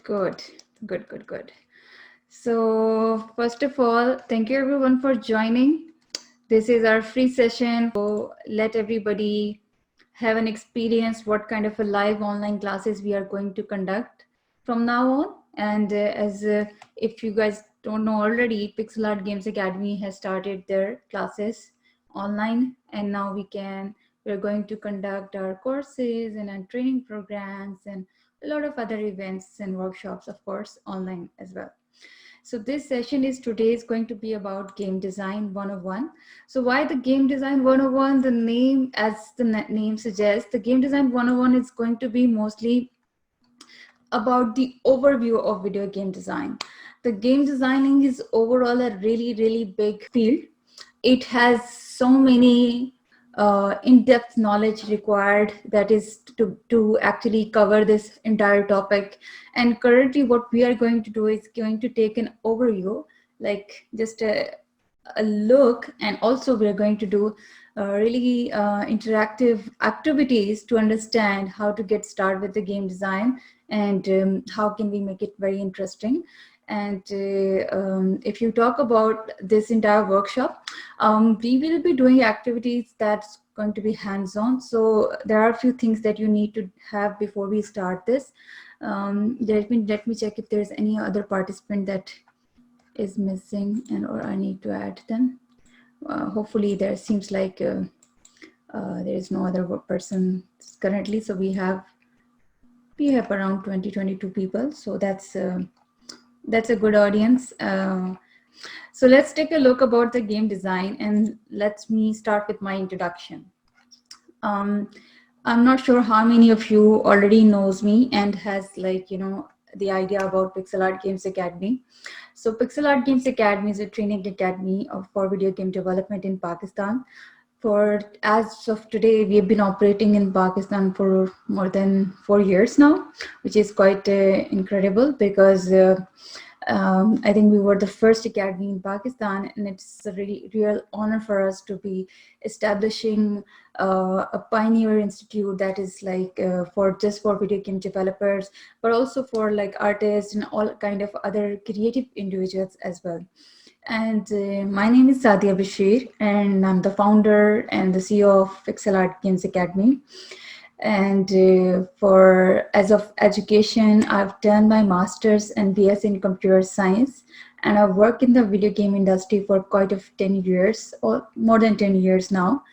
Good, good, good, good. So first of all, thank you everyone for joining. This is our free session. So let everybody have an experience what kind of a live online classes we are going to conduct from now on. And as if you guys don't know already, Pixel Art Games Academy has started their classes online, and now we're going to conduct our courses and our training programs and a lot of other events and workshops, of course, online as well. So this session is today is going to be about game design 101. So why the game design 101? The name, as the name suggests, the game design 101 is going to be mostly about the overview of video game design. The game designing is overall a really, really big field. It has so many in-depth knowledge required that is to actually cover this entire topic. And currently what we are going to do is going to take an overview, like just a look, and also we're going to do really interactive activities to understand how to get started with the game design and how can we make it very interesting. And if you talk about this entire workshop, we will be doing activities that's going to be hands-on. So there are a few things that you need to have before we start this. Let me check if there's any other participant that is missing and or I need to add them. Hopefully there seems like there is no other person currently. So we have around 22 people. So that's a good audience. So let's take a look about the game design, and let me start with my introduction. I'm not sure how many of you already knows me and has the idea about Pixel Art Games Academy. So Pixel Art Games Academy is a training academy for video game development in Pakistan. As of today, we have been operating in Pakistan for more than 4 years now, which is quite incredible because I think we were the first academy in Pakistan, and it's a really real honor for us to be establishing a pioneer institute that is for video game developers, but also for like artists and all kind of other creative individuals as well. And my name is Sadia Bashir, and I'm the founder and the CEO of Pixel Art Games Academy. And for as of education, I've done my master's and BS in computer science, and I've worked in the video game industry for quite 10 years, or more than 10 years now.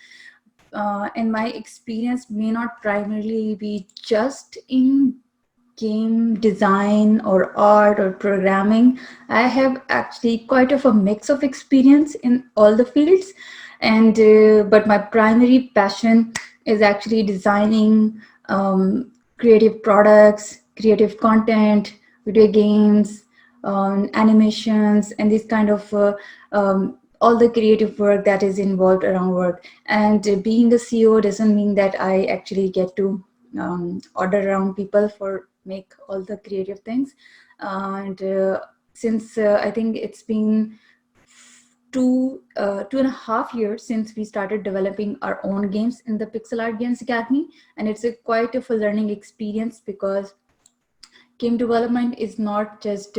And my experience may not primarily be just in game design or art or programming. I have actually quite of a mix of experience in all the fields, and but my primary passion is actually designing creative products, creative content, video games, animations, and this kind of all the creative work that is involved around work. And being a CEO doesn't mean that I actually get to order around people for make all the creative things. And since I think it's been 2.5 years since we started developing our own games in the Pixel Art Games Academy, and it's a quite of a learning experience because game development is not just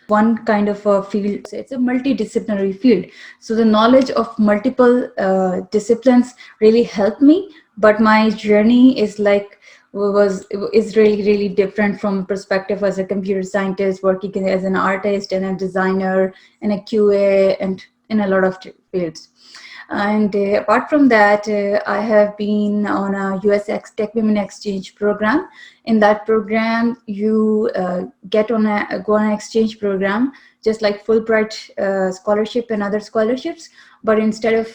one kind of a field. It's a multidisciplinary field. So the knowledge of multiple disciplines really helped me, but my journey is really different from perspective as a computer scientist working as an artist and a designer and a QA and in a lot of fields. And apart from that, I have been on a US Tech Women Exchange program. In that program, you go on an exchange program, just like Fulbright scholarship and other scholarships. But instead of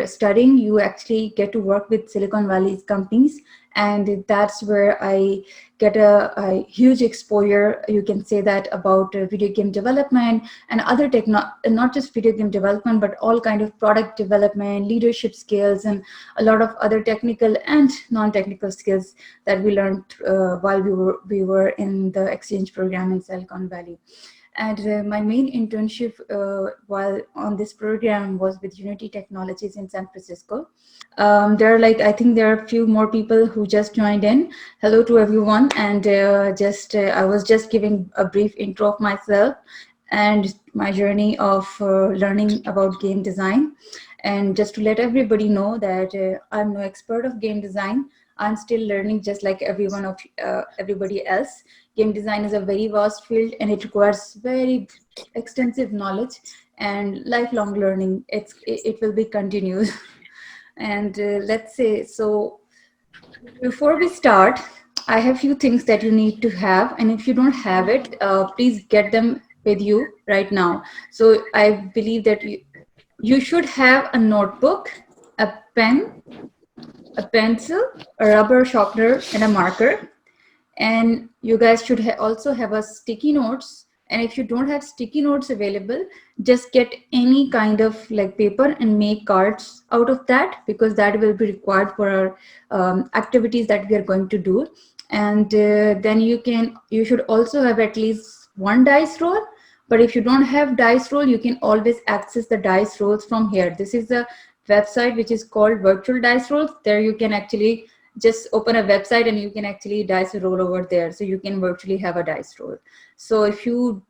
studying, you actually get to work with Silicon Valley companies. And that's where I get a huge exposure, you can say that, about video game development and other not just video game development, but all kind of product development, leadership skills, and a lot of other technical and non-technical skills that we learned while we were in the exchange program in Silicon Valley. And my main internship while on this program was with Unity Technologies in San Francisco. There are I think there are a few more people who just joined in. Hello to everyone. And I was just giving a brief intro of myself and my journey of learning about game design. And just to let everybody know that I'm no expert of game design. I'm still learning just like everybody else. Game design is a very vast field and it requires very extensive knowledge and lifelong learning. It will be continuous. And let's say, so before we start, I have few things that you need to have. And if you don't have it, please get them with you right now. So I believe that you should have a notebook, a pen, a pencil, a rubber sharpener, and a marker. And you guys should also have a sticky notes. And if you don't have sticky notes available, just get any kind of paper and make cards out of that, because that will be required for our activities that we are going to do. And then you should also have at least one dice roll. But if you don't have dice roll, you can always access the dice rolls from here. This is a website which is called Virtual Dice Rolls. There you can actually just open a website and you can actually dice a roll over there. So you can virtually have a dice roll. So if you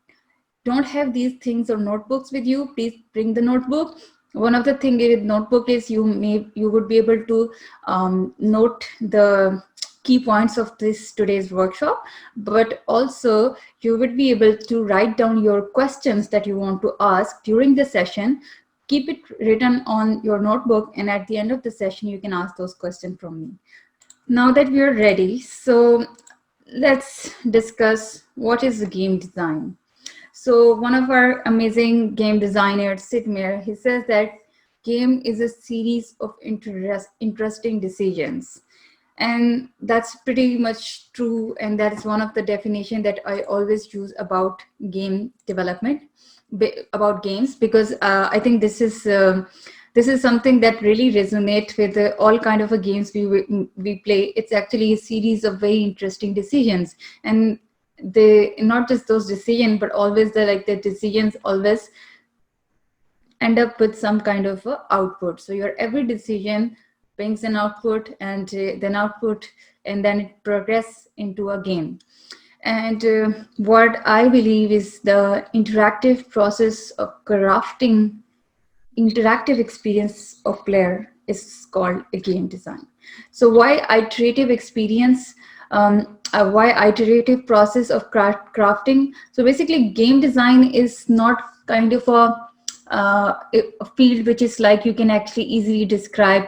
don't have these things or notebooks with you, please bring the notebook. One of the things with notebook is you would be able to note the key points of today's workshop, but also you would be able to write down your questions that you want to ask during the session. Keep it written on your notebook, and at the end of the session, you can ask those questions from me. Now that we are ready, so let's discuss what is the game design. So one of our amazing game designers, Sid Meier, he says that game is a series of interesting decisions. And that's pretty much true. And that is one of the definition that I always use about game development, about games, because I think this is something that really resonates with all kind of games we play. It's actually a series of very interesting decisions, and they not just those decisions, but always the decisions always end up with some kind of output. So your every decision brings an output, and then output, and then it progresses into a game. And what I believe is the interactive process of crafting interactive experience of player is called a game design. So why iterative experience, why iterative process of crafting? So basically game design is not kind of a field which is you can actually easily describe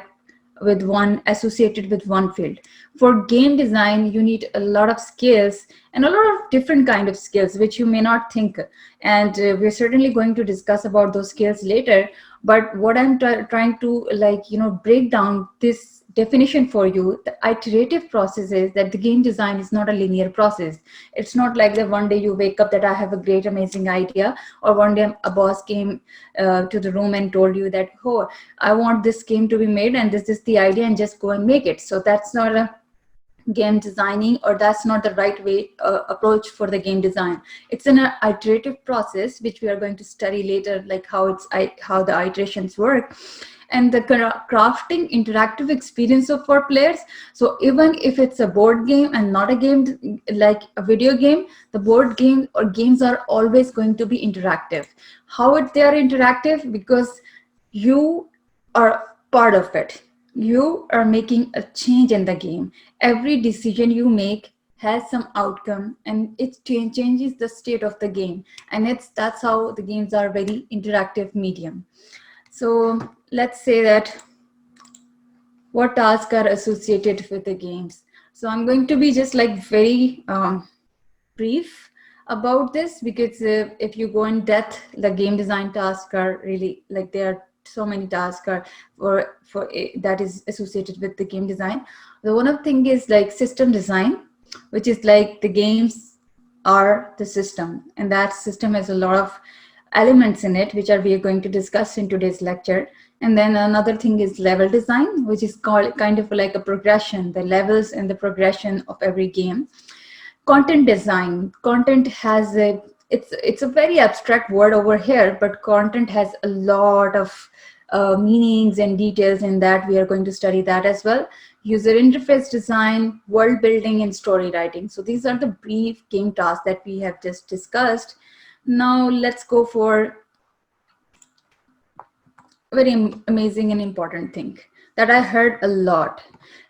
with one associated with one field. For game design, you need a lot of skills and a lot of different kind of skills which you may not think. And we're certainly going to discuss about those skills later. But what I'm trying to break down this definition for you, the iterative process is that the game design is not a linear process. It's not like that one day you wake up that I have a great, amazing idea, or one day a boss came to the room and told you that, oh, I want this game to be made and this is the idea, and just go and make it. So that's not a game designing, or that's not the right way approach for the game design. It's an iterative process which we are going to study later, like how the iterations work, and the crafting interactive experience of for players. So even if it's a board game and not a game like a video game, the board game or games are always going to be interactive. They are interactive? Because you are part of it. You are making a change in the game. Every decision you make has some outcome, and it changes the state of the game. And that's how the games are very interactive medium. So let's say that what tasks are associated with the games. So I'm going to be just very brief about this, because if you go in depth, the game design tasks are really there are so many tasks that is associated with the game design. The one of thing is system design, which is the games are the system, and that system has a lot of elements in it, which we are going to discuss in today's lecture. And then another thing is level design, which is called kind of like a progression, the levels and the progression of every game. Content design. Content has it's a very abstract word over here, but content has a lot of meanings and details in that. We are going to study that as well. User interface design, world building, and story writing. So these are the brief game tasks that we have just discussed. Now let's go for very amazing and important thing that I heard a lot.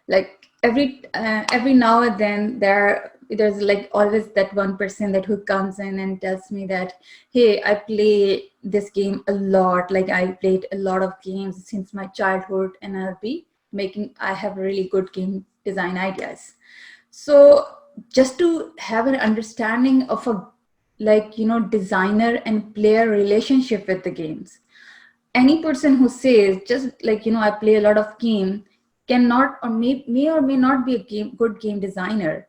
Like every now and then there's like always that one person that who comes in and tells me that, hey, I play this game a lot. Like I played a lot of games since my childhood, and I have really good game design ideas. So just to have an understanding of a, like, designer and player relationship with the games, any person who says just like, I play a lot of game cannot or may or may not be a good game designer,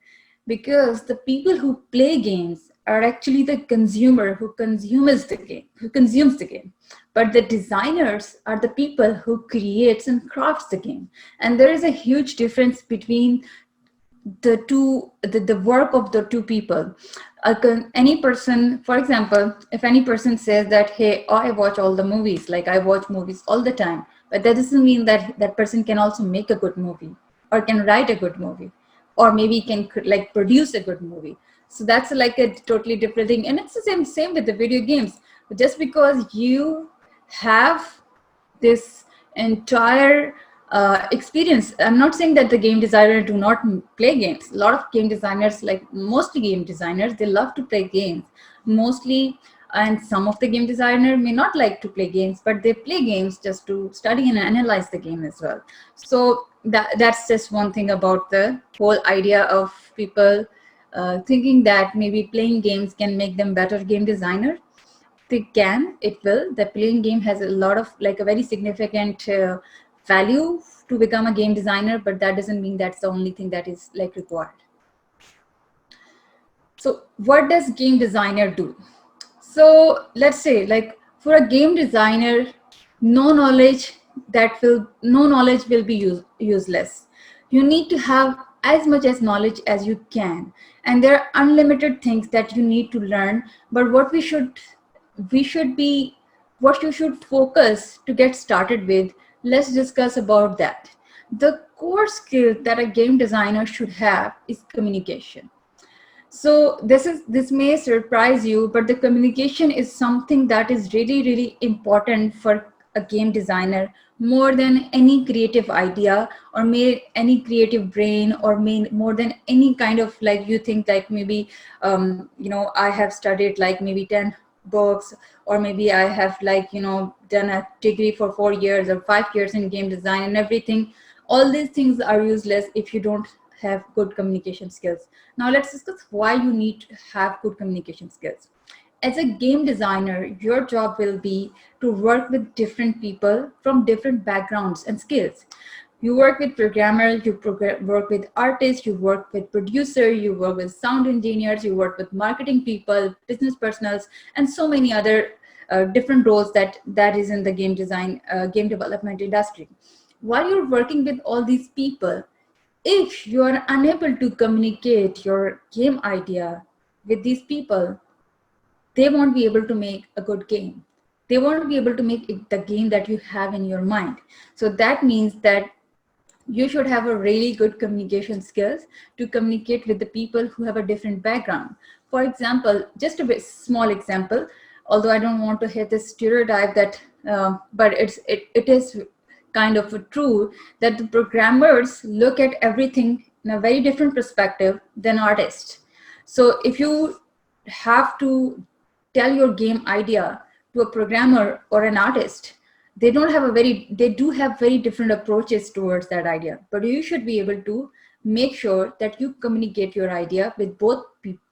because the people who play games are actually the consumer who consumes the game, but the designers are the people who creates and crafts the game. And there is a huge difference between the work of the two people. Any person, for example, if any person says that, hey, I watch all the movies, like I watch movies all the time, but that doesn't mean that that person can also make a good movie or can write a good movie, or maybe can like produce a good movie. So that's like a totally different thing. And it's the same with the video games. Just because you have this entire experience. I'm not saying that the game designer do not play games. A lot of game designers, like mostly game designers, they love to play games mostly. And some of the game designer may not like to play games, but they play games just to study and analyze the game as well. So that's just one thing about the whole idea of people thinking that maybe playing games can make them better game designer. It will. The playing game has a lot of, like, a very significant value to become a game designer, but that doesn't mean that's the only thing that is like required. So what does game designer do? So let's say, like, for a game designer, no knowledge will be useless. You need to have as much as knowledge as you can, and there are unlimited things that you need to learn. But we should be what you should focus to get started with. Let's discuss about that. The core skill that a game designer should have is communication. So this may surprise you, but the communication is something that is really important for a game designer, more than any creative idea, or any creative brain, or more than any kind of, like, you think like maybe I have studied like maybe 10 books, or maybe I have, like, done a degree for 4 years or 5 years in game design and everything. All these things are useless if you don't have good communication skills. Now let's discuss why you need to have good communication skills. As a game designer, your job will be to work with different people from different backgrounds and skills. You work with programmers, work with artists, you work with producers, you work with sound engineers, you work with marketing people, business personals, and so many other different roles that is in the game design, game development industry. While you're working with all these people, if you are unable to communicate your game idea with these people, they won't be able to make a good game. They won't be able to make the game that you have in your mind. So that means that you should have a really good communication skills to communicate with the people who have a different background. For example, just a bit small example, although I don't want to hit this stereotype that, but it is kind of true, that the programmers look at everything in a very different perspective than artists. So if you have to tell your game idea to a programmer or an artist, they do have very different approaches towards that idea. But you should be able to make sure that you communicate your idea with both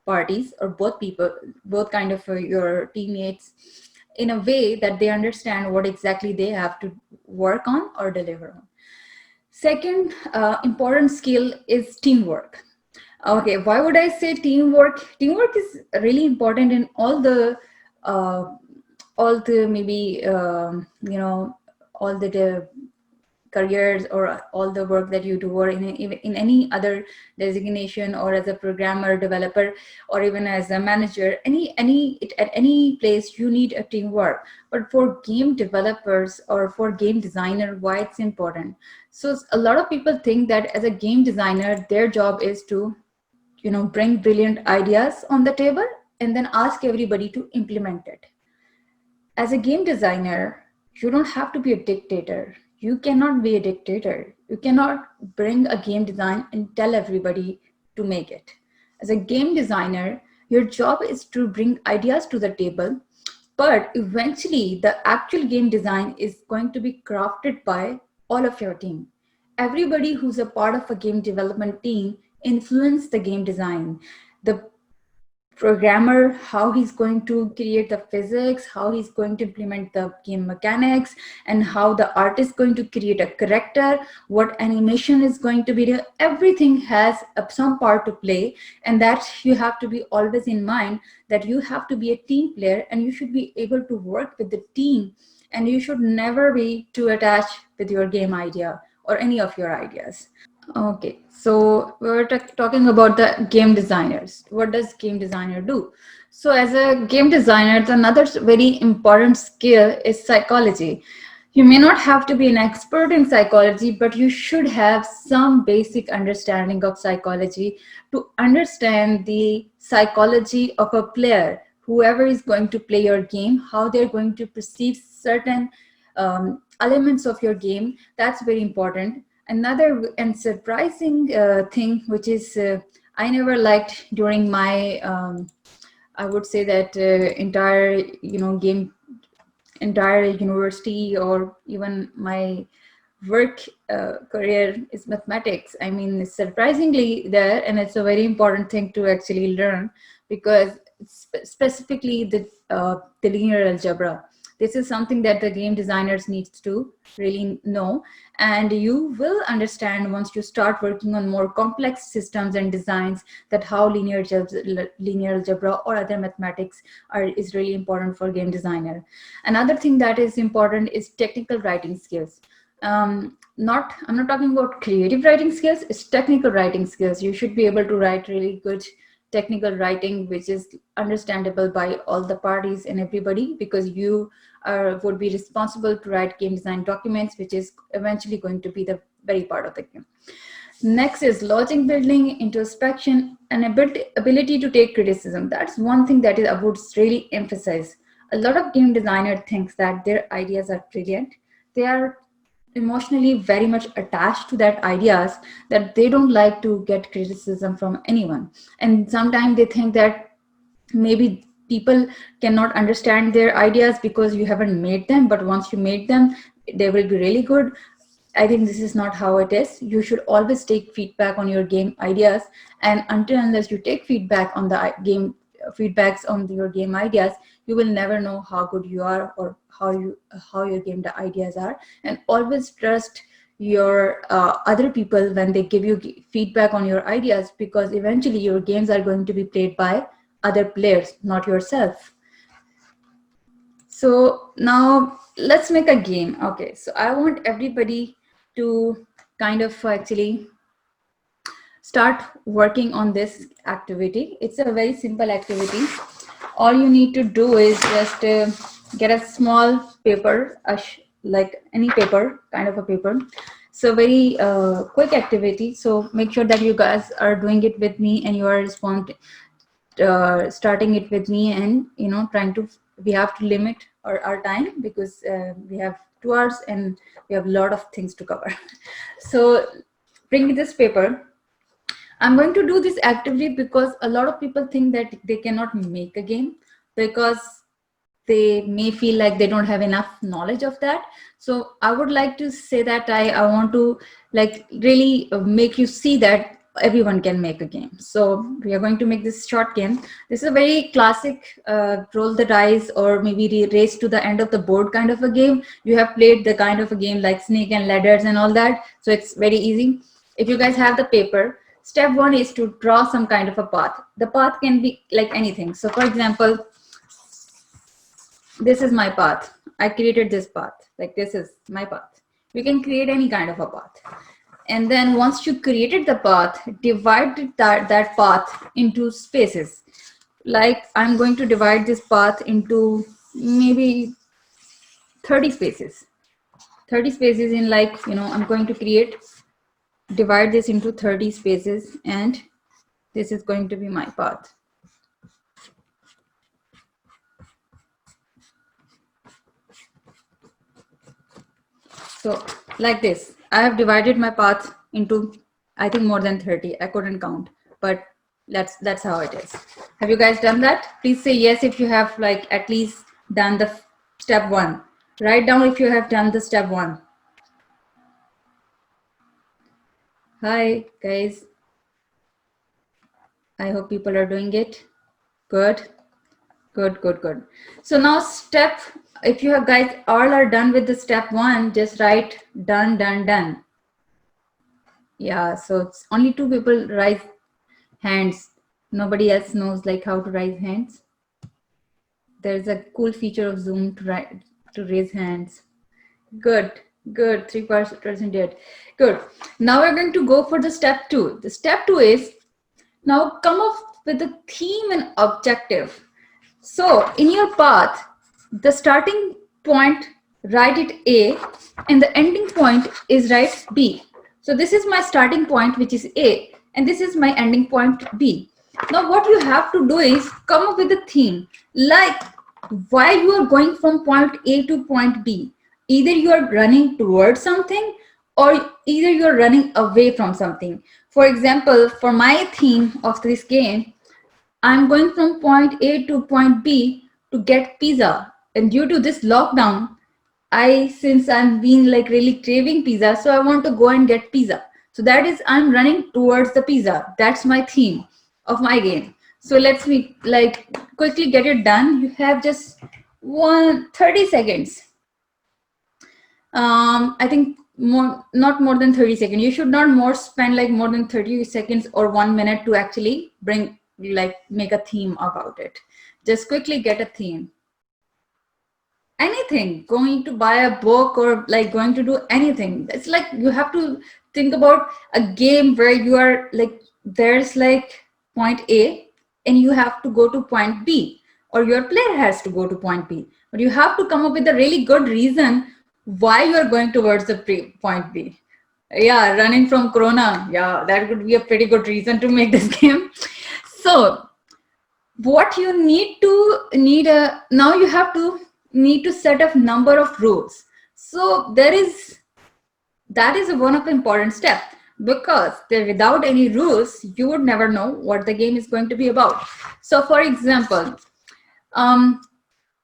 parties, or both people, both kind of your teammates, in a way that they understand what exactly they have to work on or deliver on. Second important skill is teamwork. Okay, why would I say teamwork? Teamwork is really important in uh, all the maybe all the careers or all the work that you do, or in any other designation, or as a programmer, developer, or even as a manager, at any place you need a teamwork. But for game developers or for game designer, why it's important? So a lot of people think that as a game designer, their job is to bring brilliant ideas on the table and then ask everybody to implement it. As a game designer, you don't have to be a dictator. You cannot be a dictator. You cannot bring a game design and tell everybody to make it. As a game designer, your job is to bring ideas to the table, but eventually the actual game design is going to be crafted by all of your team. Everybody who's a part of a game development team influence the game design. The programmer, how he's going to create the physics, how he's going to implement the game mechanics, and how the artist is going to create a character, what animation is going to be there. Everything has some part to play, and that you have to be always in mind, that you have to be a team player and you should be able to work with the team, and you should never be too attached with your game idea or any of your ideas. Okay, so we were talking about the game designers. What does game designer do? So as a game designer, another very important skill is psychology. You may not have to be an expert in psychology, but you should have some basic understanding of psychology to understand the psychology of a player, whoever is going to play your game, how they're going to perceive certain elements of your game. That's very important. Another and surprising thing, which is I never liked during my, I would say that entire, entire university or even my work career, is mathematics. I mean, it's surprisingly there, and it's a very important thing to actually learn, because specifically the linear algebra. This is something that the game designers needs to really know, and you will understand once you start working on more complex systems and designs, that how linear algebra or other mathematics is really important for game designer. Another thing that is important is technical writing skills. I'm not talking about creative writing skills, it's technical writing skills. You should be able to write really good technical writing, which is understandable by all the parties and everybody, because you would be responsible to write game design documents, which is eventually going to be the very part of the game. Next is logic building, introspection, and ability to take criticism. That's one thing that I would really emphasize. A lot of game designer thinks that their ideas are brilliant. They are emotionally very much attached to that ideas, that they don't like to get criticism from anyone. And sometimes they think that maybe people cannot understand their ideas because you haven't made them, but once you made them, they will be really good. I think this is not how it is. You should always take feedback on your game ideas, and unless you take feedback on the game feedbacks on your game ideas, you will never know how good you are or how your game ideas are. And always trust your other people when they give you feedback on your ideas, because eventually your games are going to be played by other players, not yourself. So now let's make a game. Okay, so I want everybody to kind of actually start working on this activity. It's a very simple activity. All you need to do is just get a small paper, like any paper, kind of a paper. So very quick activity. So make sure that you guys are doing it with me and you are starting it with me, and we have to limit our time, because we have 2 hours and we have a lot of things to cover. So bring this paper. I'm going to do this actively because a lot of people think that they cannot make a game because they may feel like they don't have enough knowledge of that. So I would like to say that I want to like really make you see that everyone can make a game. So we are going to make this short game. This is a very classic roll the dice or maybe race to the end of the board kind of a game. You have played the kind of a game like snake and ladders and all that. So it's very easy. If you guys have the paper, step 1 is to draw some kind of a path. The path can be like anything. So for example, this is my path. I created this path. Like this is my path. You can create any kind of a path. And then once you created the path, divide that path into spaces. Like I'm going to divide this path into maybe 30 spaces. 30 spaces in like, I'm going to divide this into 30 spaces, and this is going to be my path. So like this, I have divided my path into, I think, more than 30. I couldn't count, but that's how it is. Have you guys done that? Please say yes if you have like at least done the step 1. Write down if you have done the step 1. Hi guys. I hope people are doing it. Good. Good. So now if you have guys all are done with the step 1, just write done. Yeah, so it's only 2 people raise hands. Nobody else knows like how to raise hands. There's a cool feature of Zoom to raise hands. Good. 3% did. Good. Now we're going to go for the step 2. The step 2 is now come up with a theme and objective. So in your path, the starting point, write it A, and the ending point is write B. So this is my starting point, which is A, and this is my ending point B. Now what you have to do is come up with a theme, like why you are going from point A to point B. Either you are running towards something, or either you are running away from something. For example, for my theme of this game, I'm going from point A to point B to get pizza. And due to this lockdown, since I'm being like really craving pizza, so I want to go and get pizza. So that is, I'm running towards the pizza. That's my theme of my game. So let's like quickly get it done. You have just 30 seconds. I think not more than 30 seconds. You should not spend like more than 30 seconds or 1 minute to actually make a theme about it. Just quickly get a theme. Anything, going to buy a book or like going to do anything. It's like you have to think about a game where you are like, there's like point A and you have to go to point B, or your player has to go to point B, but you have to come up with a really good reason why you are going towards the point B. Yeah, running from Corona. Yeah, that would be a pretty good reason to make this game. So what you now you have to need to set a number of rules. So that is one of the important step, because without any rules, you would never know what the game is going to be about. So for example,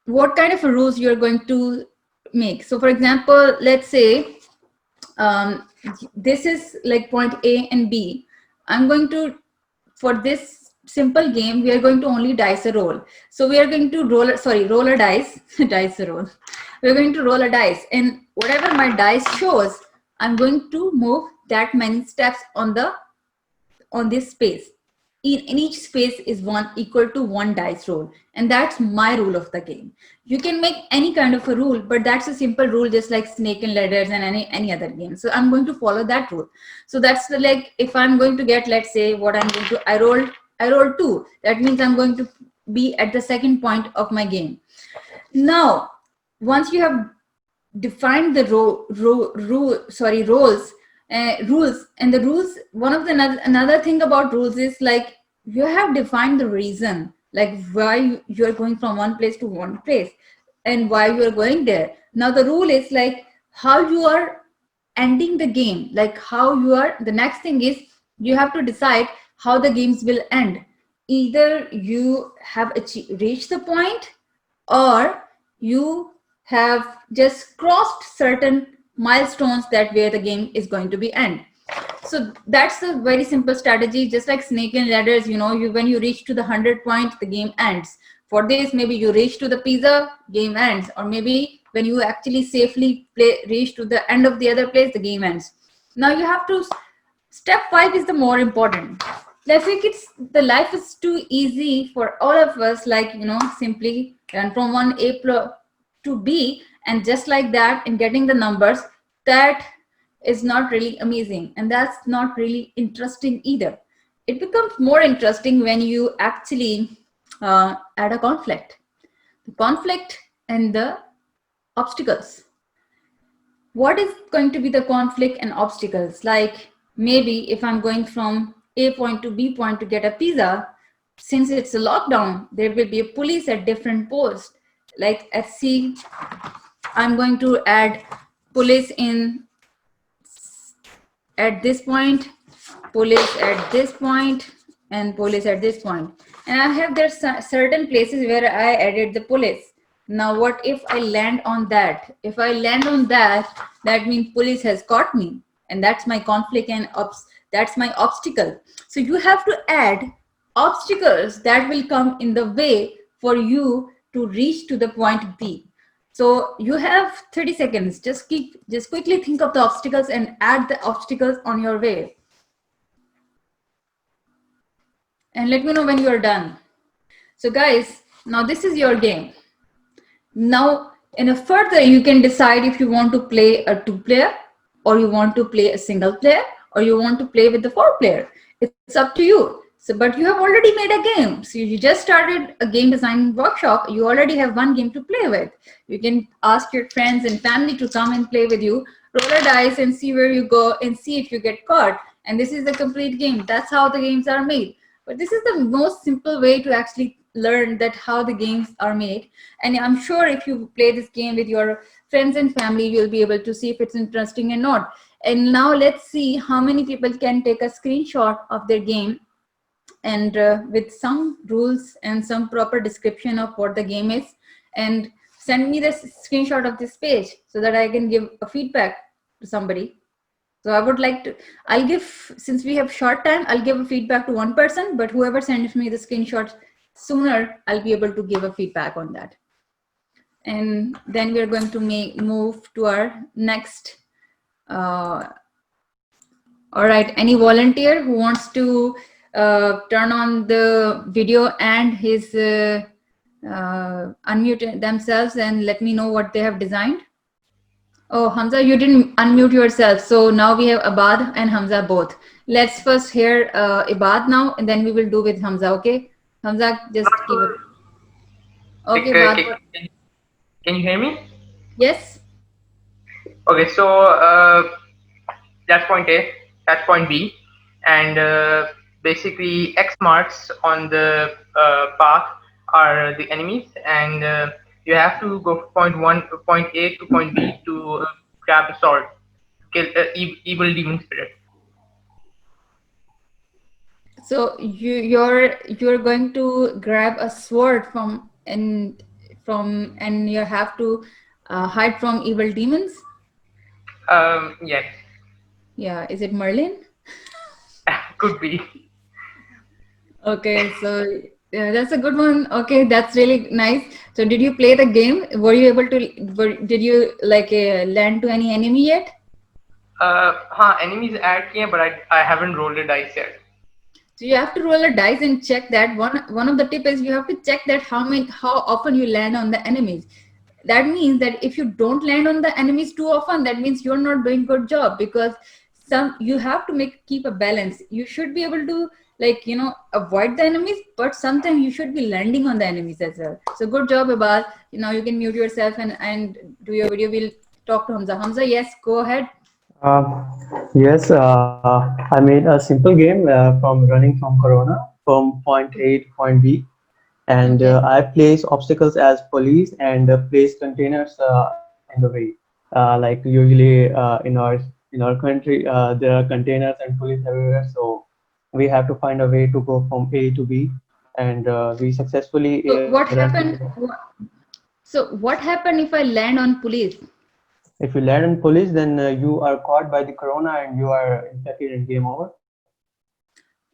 what kind of rules you're going to make. So for example, let's say this is like point A and B. I'm going to, for this simple game, we are going to only dice a roll. So we are going to roll a dice, dice a roll. We're going to roll a dice, and whatever my dice shows, I'm going to move that many steps on this space. In each space is equal to 1 dice roll, and that's my rule of the game. You can make any kind of a rule, but that's a simple rule, just like snake and ladders and any other game. So I'm going to follow that rule. So that's like, if I'm going to get, let's say what I'm going to, I roll 2. That means I'm going to be at the second point of my game. Now, once you have defined the rules, and the rules, one of the another thing about rules is like, you have defined the reason, like why you are going from one place to one place and why you are going there. Now the rule is like how you are ending the game, like the next thing is you have to decide how the games will end. Either you have reached the point, or you have just crossed certain milestones that where the game is going to be end. So that's a very simple strategy, just like snake and ladders. When you reach to the 100 point, the game ends. For this, maybe you reach to the pizza, game ends, or maybe when you actually safely reach to the end of the other place, the game ends. Now you have to, step 5 is the more important. I think the life is too easy for all of us, like simply run from one A to B, and just like that, in getting the numbers, that is not really amazing, and that's not really interesting either. It becomes more interesting when you actually add a conflict. The conflict and the obstacles. What is going to be the conflict and obstacles? Like maybe if I'm going from A point to B point to get a pizza, since it's a lockdown, there will be a police at different posts. Like at C, I'm going to add police in at this point, police at this point, and police at this point. And I have there certain places where I added the police. Now, what if I land on that? If I land on that, that means police has caught me, and that's my conflict and that's my obstacle. So you have to add obstacles that will come in the way for you to reach to the point B. So you have 30 seconds. Just quickly think of the obstacles and add the obstacles on your way. And let me know when you are done. So guys, now this is your game. Now in a further, you can decide if you want to play a 2-player, or you want to play a single player, or you want to play with the 4-player. It's up to you. So, but you have already made a game. So you just started a game design workshop. You already have one game to play with. You can ask your friends and family to come and play with you, roll a dice and see where you go and see if you get caught. And this is the complete game. That's how the games are made. But this is the most simple way to actually learn that how the games are made. And I'm sure if you play this game with your friends and family, you'll be able to see if it's interesting or not. And now let's see how many people can take a screenshot of their game, and with some rules and some proper description of what the game is, and send me this screenshot of this page so that I can give a feedback to somebody. So I would like to, I'll give, since we have short time, I'll give a feedback to one person, but whoever sends me the screenshot sooner, I'll be able to give a feedback on that. And then we're going to move to our next. All right, any volunteer who wants to turn on the video and his unmute themselves and let me know what they have designed. Oh, Hamza, you didn't unmute yourself. So now we have Abad and Hamza both. Let's first hear Abad now, and then we will do with Hamza, okay? Hamza, just keep it. Okay, Abad. Can you hear me? Yes. Okay, so that's point A, that's point B, and basically X marks on the path are the enemies, and you have to go from point A to point B to grab the sword, kill evil demon spirit. So you're going to grab a sword and you have to hide from evil demons. Yes, Yeah, is it Merlin? could be. Okay, so yeah, that's a good one. Okay, that's really nice. So did you play the game? Were you able to? Did you like land to any enemy yet? Enemies add kiya, but I haven't rolled a dice yet. So you have to roll a dice and check that. One of the tip is you have to check that how often you land on the enemies. That means that if you don't land on the enemies too often, that means you're not doing good job, because you have to keep a balance. You should be able to avoid the enemies, but sometimes you should be landing on the enemies as well. So good job, Abad. You can mute yourself and do your video. We'll talk to Hamza. Hamza, yes, go ahead. Yes, I made a simple game from running from Corona from point A to point B, and Okay. I place obstacles as police and place containers in the way. Like usually in our country, there are containers and police everywhere, so we have to find a way to go from A to B, and we successfully So run what through. happened? So what happened if I land on police? If you land on police, then you are caught by the corona and you are infected and game over.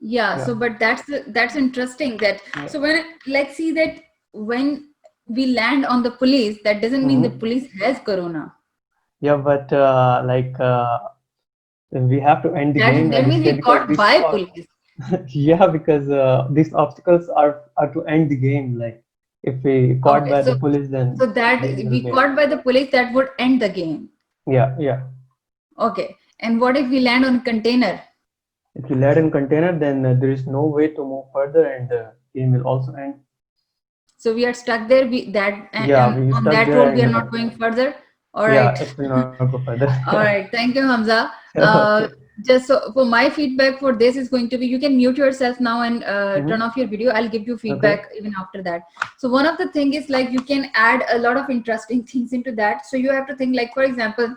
Yeah, Yeah, so but that's interesting that, yeah. so let's see that when we land on the police, that doesn't mean the Hmm. police has corona. Yeah, but we have to end the game That this means way he because caught by police. yeah, because these obstacles are to end the game. Like if we caught Okay, by the so police, then that game will we be caught ended. by the police, that would end the game. Yeah, yeah. Okay. And what if we land on a container? If you land in container, then there is no way to move further, and the game will also end. So we are stuck there. We that Yeah, and we on stuck that there, road we and are not going further. All yeah, right. it will not go further. All right. Thank you, Hamza. Okay. Just so for my feedback for this is going to be, you can mute yourself now and turn Hmm. off your video. I'll give you feedback Okay. even after that. So one of the thing is like you can add a lot of interesting things into that. So you have to think like, for example,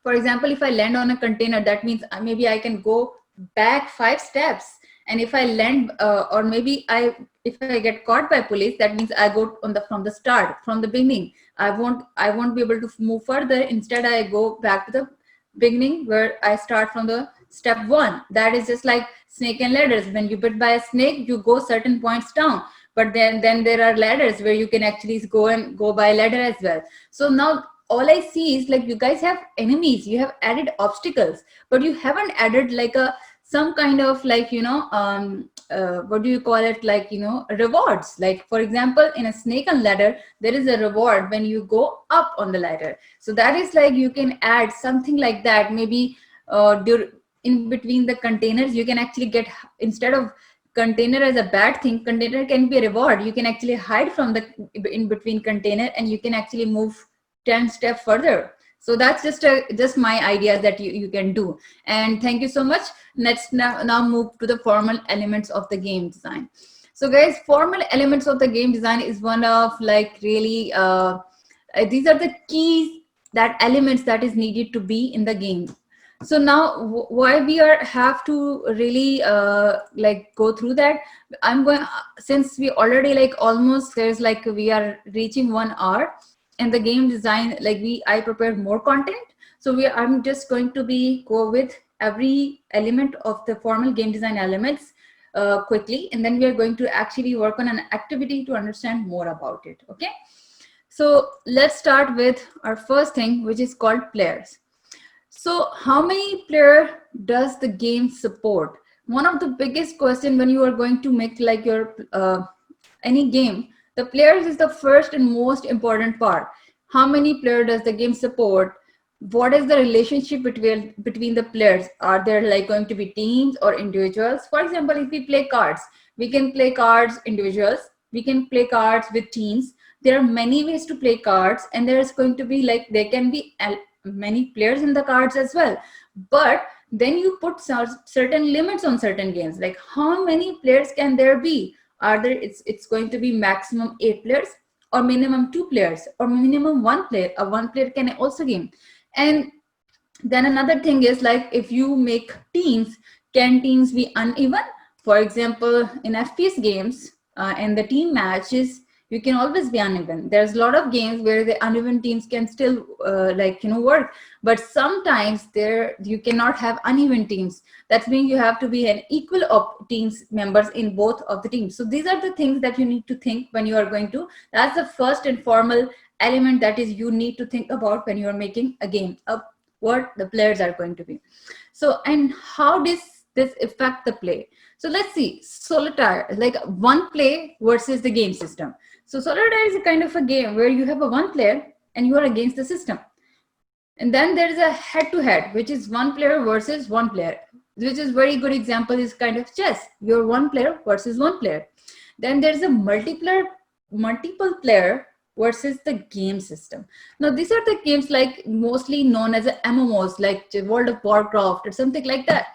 if I land on a container, that means maybe I can go back 5 steps. And if I land or maybe I if I get caught by police, that means I go on the from the start, from the beginning. I won't be able to move further. Instead I go back to the beginning where I start from the step one. That is just like snake and ladders. When you bit by a snake, you go certain points down, but then there are ladders where you can actually go by ladder as well. So now all I see is like you guys have enemies, you have added obstacles, but you haven't added like a some kind of like what do you call it, like rewards. Like for example, in a snake and ladder, there is a reward when you go up on the ladder. So that is like you can add something like that. Maybe in between the containers you can actually get, instead of container as a bad thing, container can be a reward. You can actually hide from the in between container and you can actually move 10 step further. So that's just my idea that you can do. And thank you so much. Let's now move to the formal elements of the game design. So guys, formal elements of the game design is one of like really these are the keys, that elements that is needed to be in the game. So now why we are have to really like go through that. I'm going, since we already like almost there's like we are reaching 1 hour in the game design, like I prepared more content. So I'm just going to be go with every element of the formal game design elements quickly, and then we are going to actually work on an activity to understand more about it. Okay, so let's start with our first thing, which is called players. So how many player does the game support? One of the biggest question when you are going to make like your any game, the players is the first and most important part. How many player does the game support? What is the relationship between the players? Are there like going to be teams or individuals? For example, if we play cards, we can play cards individuals, we can play cards with teams. There are many ways to play cards, and there's going to be like there can be many players in the cards as well. But then you put certain limits on certain games, like how many players can there be? Are there, it's going to be maximum 8 players, or minimum 2 players, or minimum 1 player. A 1 player can also game. And then another thing is like if you make teams, can teams be uneven? For example, in FPS games and the team matches, you can always be uneven. There's a lot of games where the uneven teams can still work, but sometimes there you cannot have uneven teams. That means you have to be an equal of teams members in both of the teams. So these are the things that you need to think when you are going to, that's the first and formal element that is you need to think about when you are making a game, what the players are going to be. So, and how does this affect the play? So let's see, solitaire, like one play versus the game system. So solitaire is a kind of a game where you have a 1 player and you are against the system. And then there is a head to head, which is 1 player versus 1 player, which is very good example is kind of chess. You're 1 player versus 1 player. Then there's a multiple player versus the game system. Now these are the games like mostly known as MMOs, like World of Warcraft or something like that.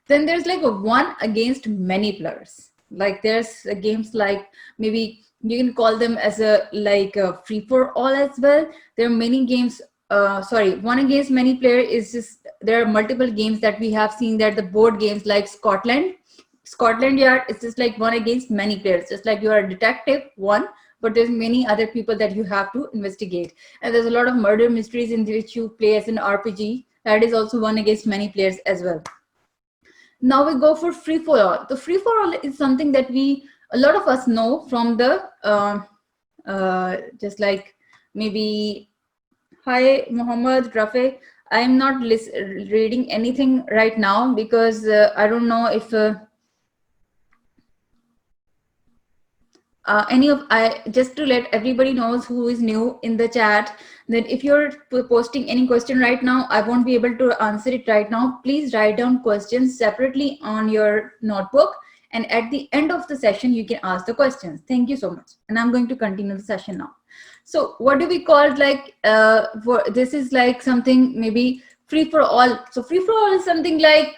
Then there's like a one against many players. Like there's games like, maybe you can call them as a like a free for all as well. There are many games. Sorry, one against many player is just, there are multiple games that we have seen, that the board games like Scotland Yard, it's just like one against many players, just like you are a detective, one, but there's many other people that you have to investigate. And there's a lot of murder mysteries in which you play as an RPG. That is also one against many players as well. Now we go for free for all. The free for all is something that a lot of us know from the, just like maybe, hi, Muhammad Rafe. I'm not reading anything right now because I don't know if any of I just to let everybody knows who is new in the chat, that if you're posting any question right now, I won't be able to answer it right now. Please write down questions separately on your notebook, and at the end of the session you can ask the questions. Thank you so much, and I'm going to continue the session now. So what do we call it, like for this is like something maybe free for all. So free for all is something like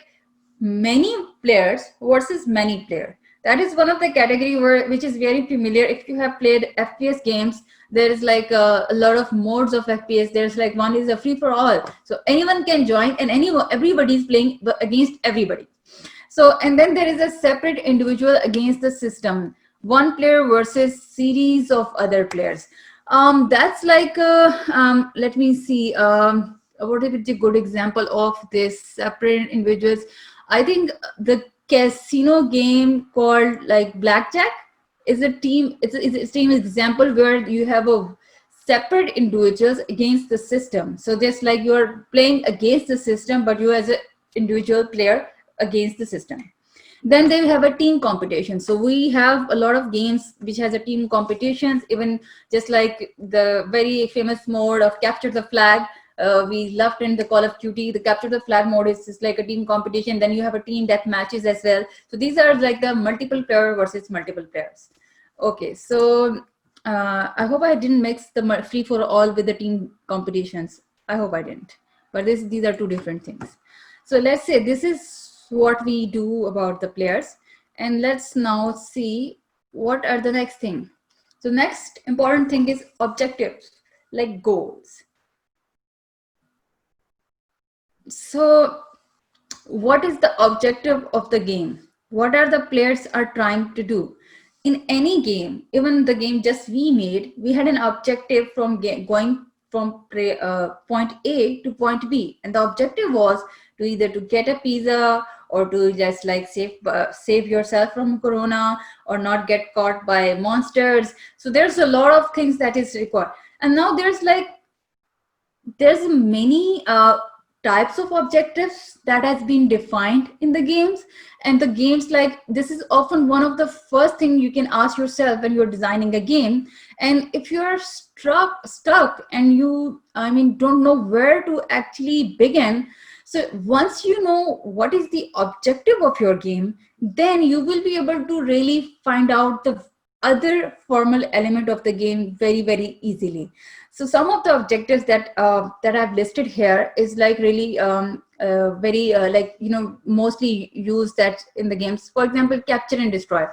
many players versus many player. That is one of the category where, which is very familiar. If you have played FPS games, there is like a lot of modes of FPS. There's like one is a free for all, so anyone can join, and anyone, everybody is playing against everybody. So, and then there is a separate individual against the system, one player versus series of other players. That's like let me see, what is a good example of this separate individuals. I think the casino game called like blackjack is a team. It's a team example where you have a separate individuals against the system. So just like you're playing against the system, but you as an individual player against the system. Then they have a team competition. So we have a lot of games which has a team competitions, even just like the very famous mode of capture the flag. We loved in the Call of Duty, the capture the flag mode is just like a team competition. Then you have a team that matches as well. So these are like the multiple player versus multiple players. Okay, so I hope I didn't mix the free for all with the team competitions. I hope I didn't, but these are two different things. So let's say this is what we do about the players, and let's now see what are the next thing. So next important thing is objectives, like goals. So what is the objective of the game? What are the players are trying to do? In any game, even the game just we made, we had an objective from going from point A to point B, and the objective was to either to get a pizza or to just like save yourself from corona or not get caught by monsters. So there's a lot of things that is required, and now there's many types of objectives that has been defined in the games. And the games, like this is often one of the first thing you can ask yourself when you're designing a game. And if you're stuck and you don't know where to actually begin, so once you know what is the objective of your game, then you will be able to really find out the other formal element of the game very, very easily. So some of the objectives that that I've listed here is like really very like mostly used that in the games. For example, capture and destroy.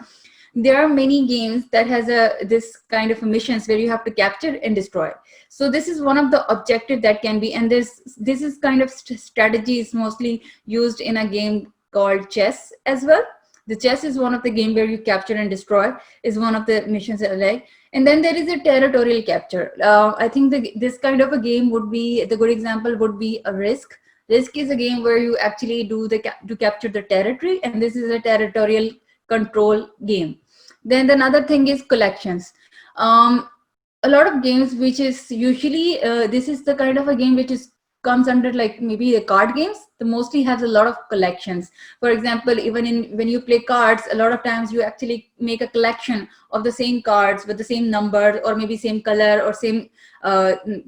There are many games that has this kind of missions where you have to capture and destroy. So this is one of the objective that can be, and this is kind of strategy is mostly used in a game called chess as well. The chess is one of the game where you capture and destroy is one of the missions that I like. And then there is a territorial capture. I think this kind of a game would be, the good example would be a Risk. Risk is a game where you actually do to capture the territory, and this is a territorial control game. Then another thing is collections. A lot of games which is usually this is the kind of a game which is comes under like maybe the card games, the mostly has a lot of collections. For example, even in when you play cards, a lot of times you actually make a collection of the same cards with the same number or maybe same color or same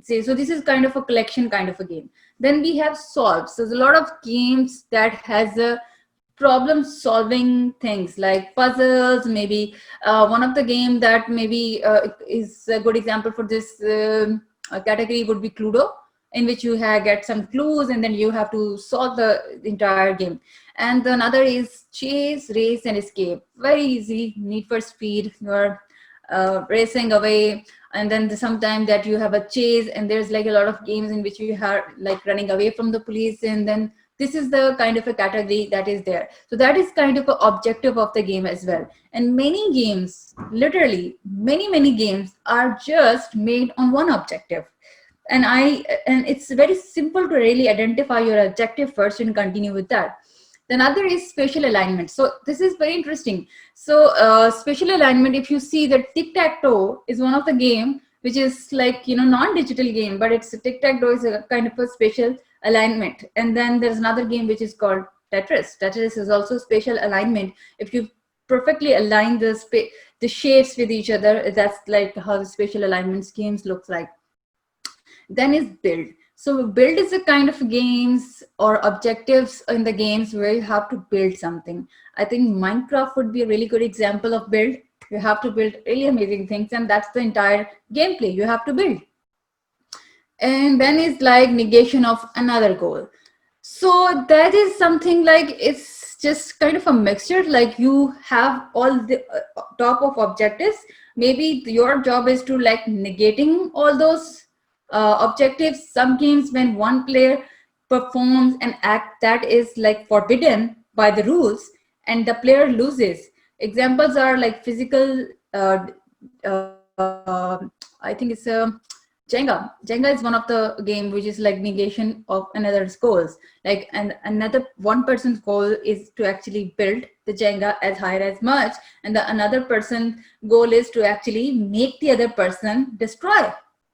say. So this is kind of a collection kind of a game. Then we have solve. So there's a lot of games that has a problem solving things like puzzles. Maybe one of the game that maybe is a good example for this category would be Cluedo, in which you get some clues and then you have to solve the entire game. And another is chase, race, and escape. Very easy. Need for Speed. You're racing away, and then sometime that you have a chase, and there's like a lot of games in which you are like running away from the police, and then this is the kind of a category that is there. So that is kind of an objective of the game as well. And many games, literally many games are just made on one objective. And it's very simple to really identify your objective first and continue with that. Then other is spatial alignment. So this is very interesting. So spatial alignment, if you see that tic-tac-toe is one of the game which is like non-digital game, but it's tic-tac-toe is a kind of a spatial alignment. And then there's another game which is called Tetris. Tetris is also spatial alignment. If you perfectly align the the shapes with each other. That's like how the spatial alignment schemes looks like. Then is build. So build is a kind of games or objectives in the games where you have to build something. I think Minecraft would be a really good example of build. You have to build really amazing things, and that's the entire gameplay. You have to build. And then is like negation of another goal. So that is something like it's just kind of a mixture. Like you have all the top of objectives. Maybe your job is to like negating all those objectives. Some games when one player performs an act that is like forbidden by the rules and the player loses. Examples are like physical I think it's a Jenga. Jenga is one of the game which is like negation of another's goals. Like, and another one person's goal is to actually build the Jenga as high as much, and the another person's goal is to actually make the other person destroy.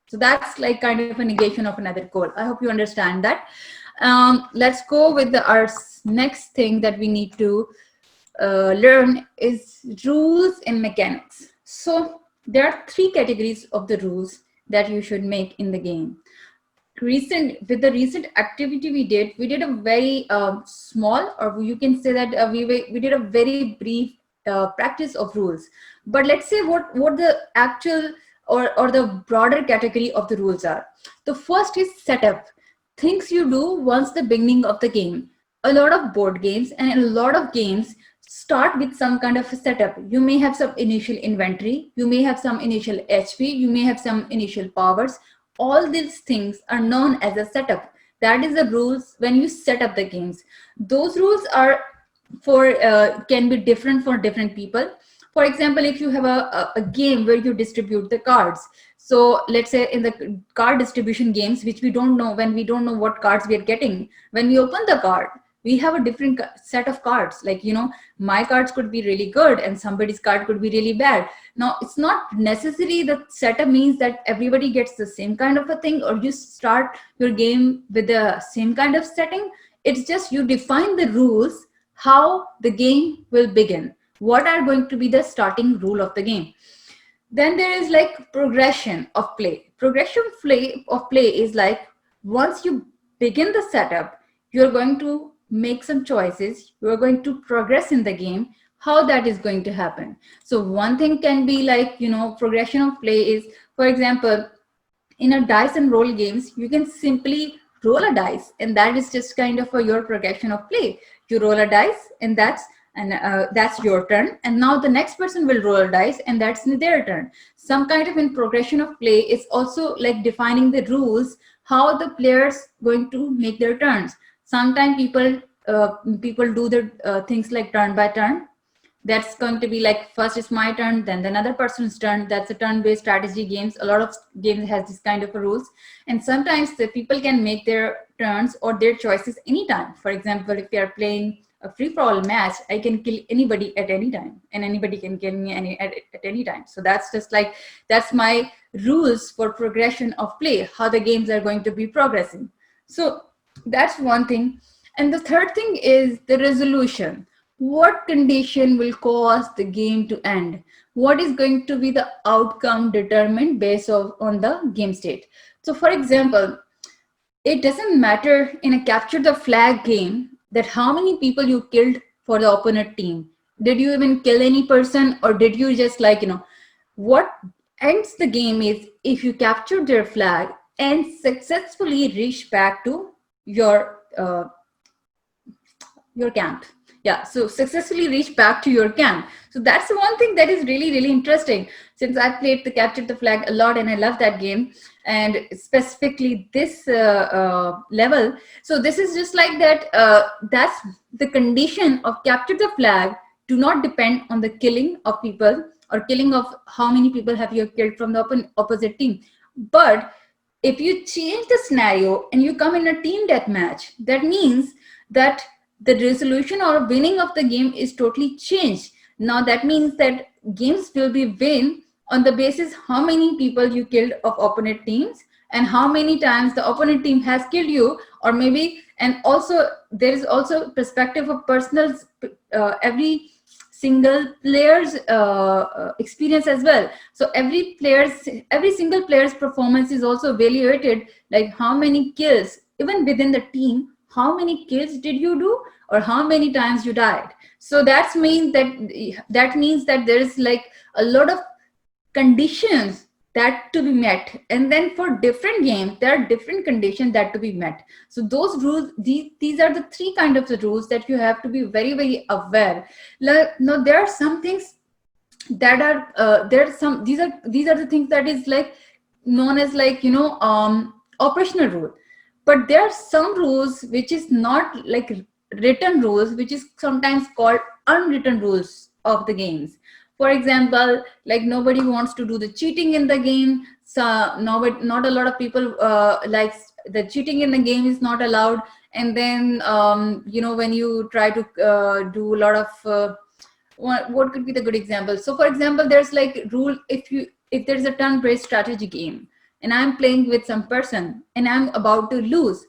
So that's like kind of a negation of another goal. I hope you understand that. Let's go with our next thing that we need to learn is rules and mechanics. So there are three categories of the rules that you should make in the game. With the recent activity we did a very small, or you can say that we did a very brief practice of rules. But let's say what the actual or the broader category of the rules are. The first is setup, things you do once the beginning of the game. A lot of board games and a lot of games start with some kind of a setup. You may have some initial inventory, you may have some initial HP, you may have some initial powers. All these things are known as a setup. That is the rules when you set up the games. Those rules are for can be different for different people. For example, if you have a game where you distribute the cards, so let's say in the card distribution games, which we don't know, when we don't know what cards we are getting, when we open the card, we have a different set of cards. Like, you know, my cards could be really good and somebody's card could be really bad. Now, it's not necessary that setup means that everybody gets the same kind of a thing, or you start your game with the same kind of setting. It's just you define the rules, how the game will begin, what are going to be the starting rule of the game. Then there is like progression of play. Of play is like once you begin the setup, you're going to make some choices, you're going to progress in the game, how that is going to happen. So one thing can be like, you know, progression of play is, for example, in a dice and roll games, you can simply roll a dice, and that is just kind of your progression of play. You roll a dice, and that's your turn, and now the next person will roll a dice, and that's their turn. Some kind of in progression of play is also like defining the rules, how the players going to make their turns. Sometimes people do the things like turn by turn. That's going to be like first is my turn, then another person's turn. That's a turn-based strategy games. A lot of games has this kind of a rules, and sometimes the people can make their turns or their choices anytime. For example, if we are playing a free-for-all match, I can kill anybody at any time, and anybody can kill me at any time. So that's just like, that's my rules for progression of play, how the games are going to be progressing. So that's one thing. And the third thing is the resolution. What condition will cause the game to end? What is going to be the outcome determined based on the game state? So for example, it doesn't matter in a capture the flag game that how many people you killed for the opponent team. Did you even kill any person, or did you just like, you know, what ends the game is if you capture their flag and successfully reach back to your camp. Yeah, so successfully reach back to your camp. So that's the one thing that is really, really interesting. Since I played the capture the flag a lot and I love that game, and specifically this level. So this is just like that. That's the condition of capture the flag do not depend on the killing of people or killing of how many people have you killed from the opposite team. But if you change the scenario and you come in a team deathmatch, that means that the resolution or winning of the game is totally changed. Now that means that games will be win on the basis how many people you killed of opponent teams and how many times the opponent team has killed you, or maybe, and also there is also perspective of personal, every single player's experience as well. So every single player's performance is also evaluated, like how many kills, even within the team, how many kills did you do, or how many times you died. So that means that there is like a lot of conditions that to be met, and then for different games there are different conditions that to be met. So those rules, these are the three kind of the rules that you have to be very very aware. Like, no, there are some things that are there are some these are the things that is like known as like operational rule. But there are some rules which is not like written rules, which is sometimes called unwritten rules of the games. For example, like nobody wants to do the cheating in the game, so nobody, not a lot of people likes the cheating in the game is not allowed. And then when you try to do a lot of what could be the good example? So for example, there's like rule, if there's a turn-based strategy game and I'm playing with some person and I'm about to lose,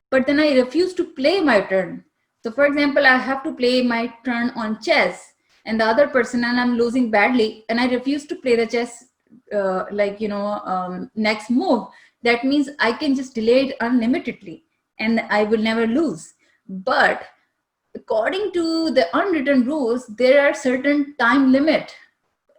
but then I refuse to play my turn. So for example, I have to play my turn on chess and the other person, and I'm losing badly, and I refuse to play the chess next move. That means I can just delay it unlimitedly and I will never lose. But according to the unwritten rules, there are certain time limit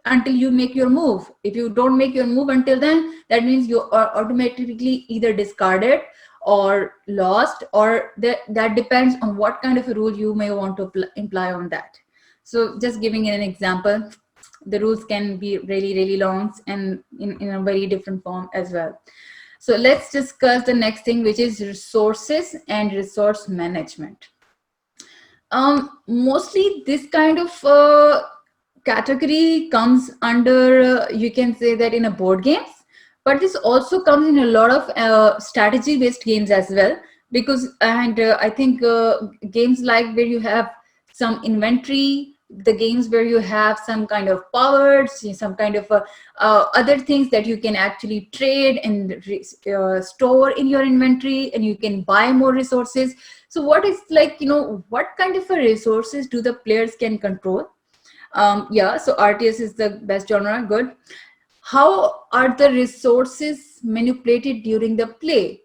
until you make your move. If you don't make your move until then, that means you are automatically either discarded or lost, or that depends on what kind of a rule you may want to imply on that. So just giving an example, the rules can be really really long and in a very different form as well. So let's discuss the next thing, which is resources and resource management. Mostly this kind of category comes under you can say that in a board games, but this also comes in a lot of strategy based games as well. Because and I think games like where you have some inventory, the games where you have some kind of powers, some kind of other things that you can actually trade and store in your inventory, and you can buy more resources. So what is like, what kind of a resources do the players can control? Yeah, so RTS is the best genre. Good. How are the resources manipulated during the play?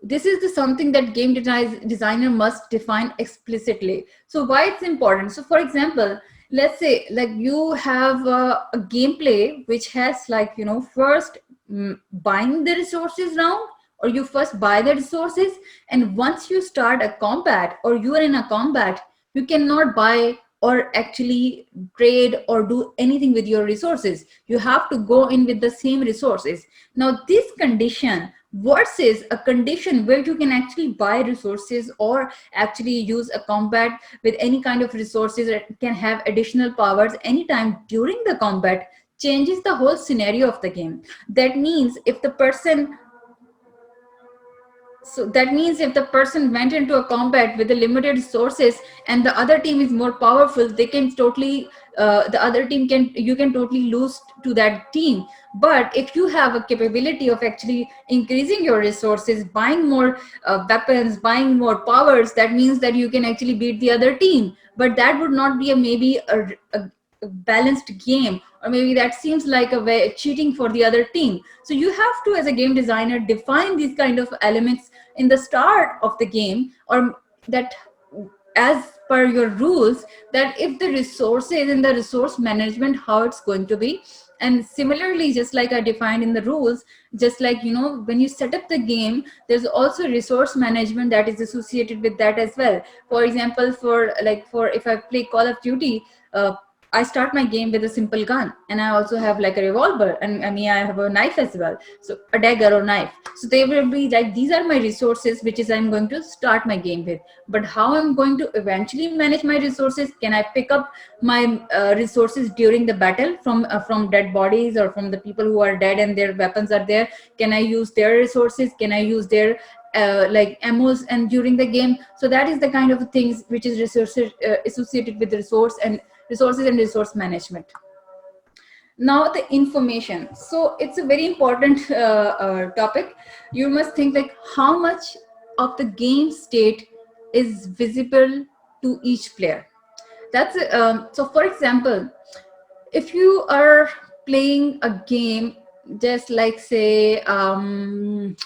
This is the something that game designer must define explicitly. So why it's important? So for example, let's say like you have a gameplay which has like, first buying the resources round, or you first buy the resources, and once you start a combat or you are in a combat, you cannot buy or actually trade or do anything with your resources. You have to go in with the same resources. Now this condition versus a condition where you can actually buy resources or actually use a combat with any kind of resources that can have additional powers anytime during the combat, changes the whole scenario of the game. That means if the person so that means if the person went into a combat with the limited resources and the other team is more powerful, they can totally the other team can you can totally lose to that team. But if you have a capability of actually increasing your resources, buying more weapons, buying more powers, that means that you can actually beat the other team. But that would not be maybe a balanced game, or maybe that seems like a way cheating for the other team. So you have to, as a game designer, define these kind of elements in the start of the game, or that as per your rules, that if the resources in the resource management, how it's going to be. And similarly, just like I defined in the rules, just like when you set up the game, there's also resource management that is associated with that as well. For example, for if I play Call of Duty, I start my game with a simple gun, and I also have like a revolver, and I have a knife as well. So a dagger or knife. So they will be like, these are my resources, which is I'm going to start my game with. But how I'm going to eventually manage my resources? Can I pick up my resources during the battle from dead bodies, or from the people who are dead and their weapons are there? Can I use their resources? Can I use their like ammos and during the game? So that is the kind of things which is resources associated with resources and resource management. Now the information, so it's a very important topic. You must think like how much of the game state is visible to each player. That's so. For example, if you are playing a game, just like say um,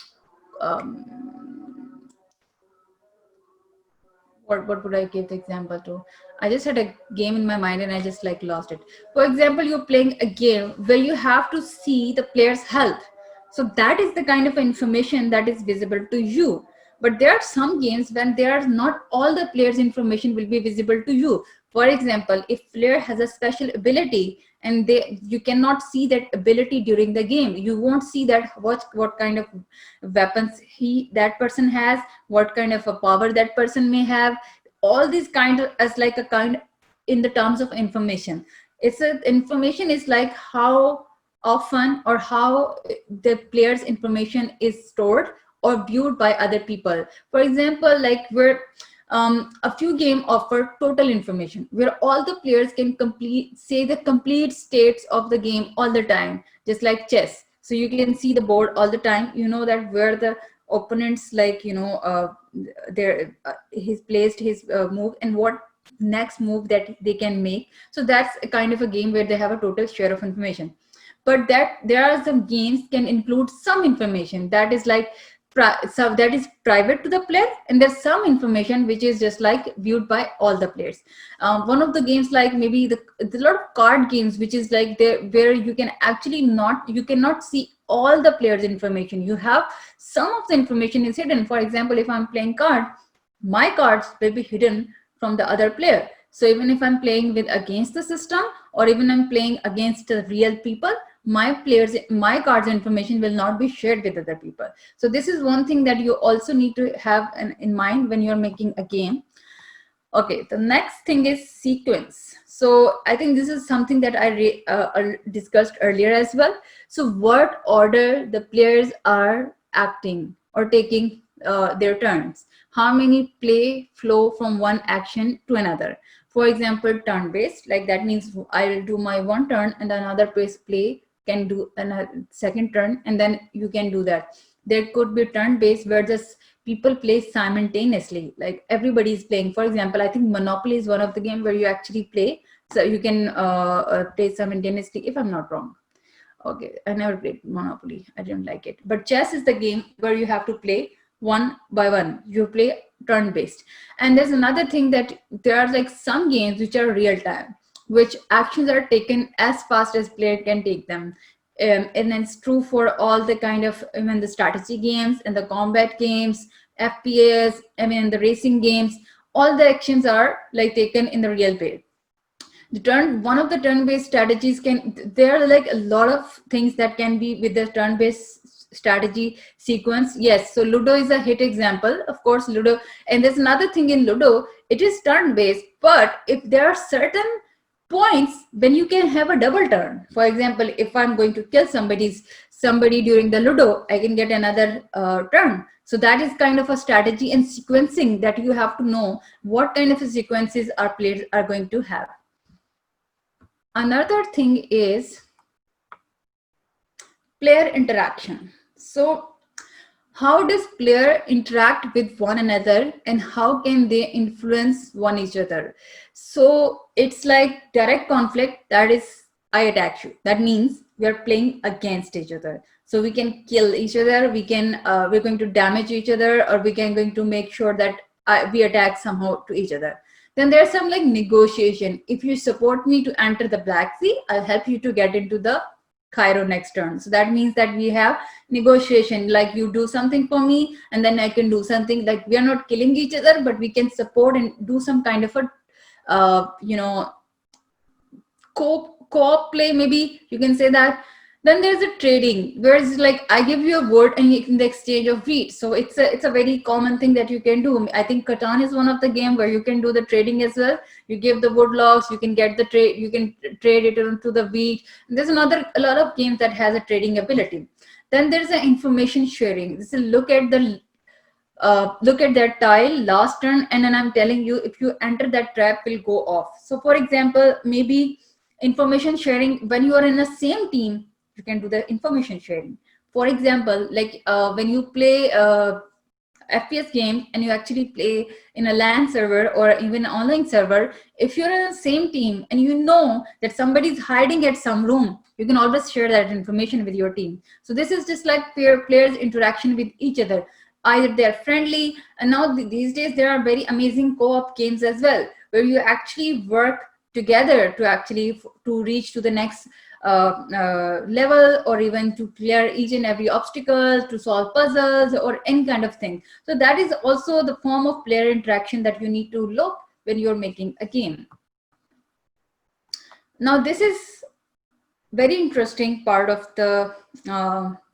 what would I give the example to? I just had a game in my mind and I just like lost it. For example, you're playing a game where you have to see the player's health. So that is the kind of information that is visible to you. But there are some games when there are not all the players' information will be visible to you. For example, if player has a special ability and you cannot see that ability during the game, you won't see that what kind of weapons that person has, what kind of a power that person may have, all these kind of as like a kind in the terms of information. It's a information is like how often or how the player's information is stored or viewed by other people. For example, like where a few game offer total information where all the players can say the complete states of the game all the time, just like chess. So you can see the board all the time, you know that where the opponents like there he's placed his move and what next move that they can make. So that's a kind of a game where they have a total share of information. But that there are some games can include some information that is like so that is private to the player, and there's some information which is just like viewed by all the players. One of the games like maybe the lot of card games which is like there where you can actually not you cannot see all the players information. You have some of the information is hidden. For example, if I'm playing card, my cards will be hidden from the other player. So even if I'm playing with against the system or even I'm playing against the real people, my cards information will not be shared with other people. So this is one thing that you also need to have in mind when you're making a game. Okay, the next thing is sequence. So I think this is something that I discussed earlier as well. So what order the players are acting or taking their turns, how many play flow from one action to another. For example, turn based, like that means I'll do my one turn and another play can do a second turn, and then you can do that. There could be turn based where just people play simultaneously, like everybody is playing. For example, I think Monopoly is one of the game where you actually play, so you can play simultaneously, if I'm not wrong. Okay, I never played Monopoly, I didn't like it. But chess is the game where you have to play one by one, you play turn based. And there's another thing that there are like some games which are real time, which actions are taken as fast as player can take them. And it's true for all the kind of even the strategy games and the combat games, FPS, I mean the racing games, all the actions are like taken in the real way. One of the turn-based strategies there are like a lot of things that can be with the turn-based strategy sequence. Yes, so Ludo is a hit example, of course, Ludo. And there's another thing in Ludo, it is turn-based, but if there are certain points when you can have a double turn. For example, if I'm going to kill somebody during the Ludo, I can get another turn. So that is kind of a strategy and sequencing that you have to know what kind of sequences our players are going to have. Another thing is player interaction. So how does player interact with one another and how can they influence one each other? So it's like direct conflict, that is I attack you. That means we are playing against each other. So we can kill each other, we're going to damage each other, or we can going to make sure that we attack somehow to each other. Then there's some like negotiation. If you support me to enter the Black Sea, I'll help you to get into the Cairo next turn. So that means that we have negotiation, like you do something for me and then I can do something. Like we are not killing each other, but we can support and do some kind of a co-op play, maybe you can say that. Then there's a trading where it's like I give you a word and in the exchange of wheat. So it's a very common thing that you can do. I think Catan is one of the game where you can do the trading as well. You give the wood logs, you can get the trade, you can trade it into the wheat. And there's a lot of games that has a trading ability. Then there's an information sharing. This is look at that tile last turn, and then I'm telling you if you enter that trap will go off. So for example, maybe information sharing when you are in the same team, you can do the information sharing. For example, like when you play FPS game and you actually play in a LAN server or even an online server, if you're in the same team and you know that somebody's hiding at some room, you can always share that information with your team. So this is just like players interaction with each other. Either they're friendly, and now these days there are very amazing co-op games as well, where you actually work together to actually to reach to the next level, or even to clear each and every obstacle, to solve puzzles or any kind of thing. So that is also the form of player interaction that you need to look when you're making a game. Now this is very interesting part of the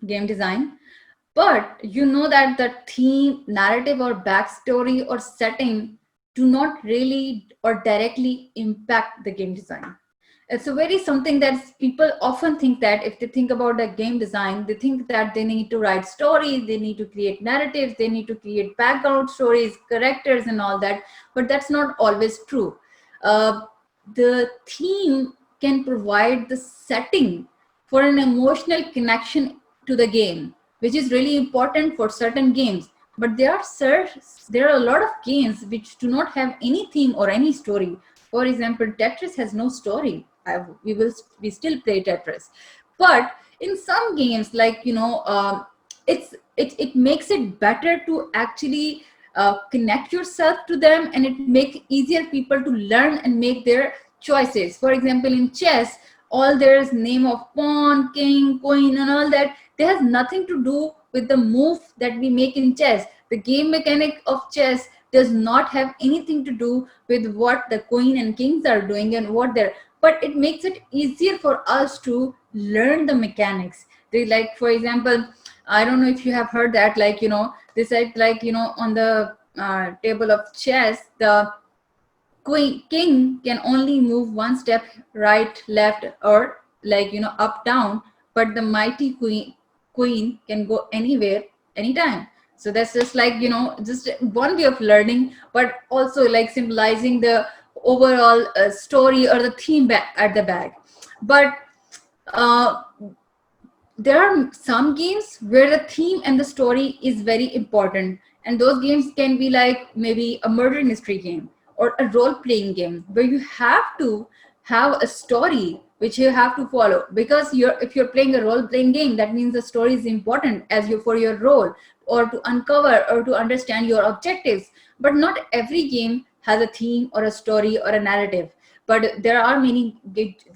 game design, but you know that the theme, narrative, or backstory or setting do not really or directly impact the game design. It's a very something that people often think that if they think about the game design, they think that they need to write stories, they need to create narratives, they need to create background stories, characters, and all that. But that's not always true. The theme can provide the setting for an emotional connection to the game, which is really important for certain games. But there are a lot of games which do not have any theme or any story. For example, Tetris has no story. We still play Tetris, but in some games, like it makes it better to actually connect yourself to them, and it makes easier people to learn and make their choices. For example, in chess, all there's name of pawn, king, queen, and all that. They has nothing to do with the move that we make in chess. The game mechanic of chess does not have anything to do with what the queen and kings are doing and what they're, but it makes it easier for us to learn the mechanics. They, like, for example, I don't know if you have heard that, like, they said, like, on the table of chess, the king can only move one step right, left, or, like, up, down, but the mighty queen can go anywhere, anytime. So that's just like, just one way of learning, but also like symbolizing the overall story or the theme at the back. But uh, there are some games where the theme and the story is very important, and those games can be like maybe a murder mystery game or a role-playing game where you have to have a story which you have to follow, because if you're playing a role-playing game, that means the story is important as you for your role, or to uncover or to understand your objectives. But not every game has a theme or a story or a narrative. But there are many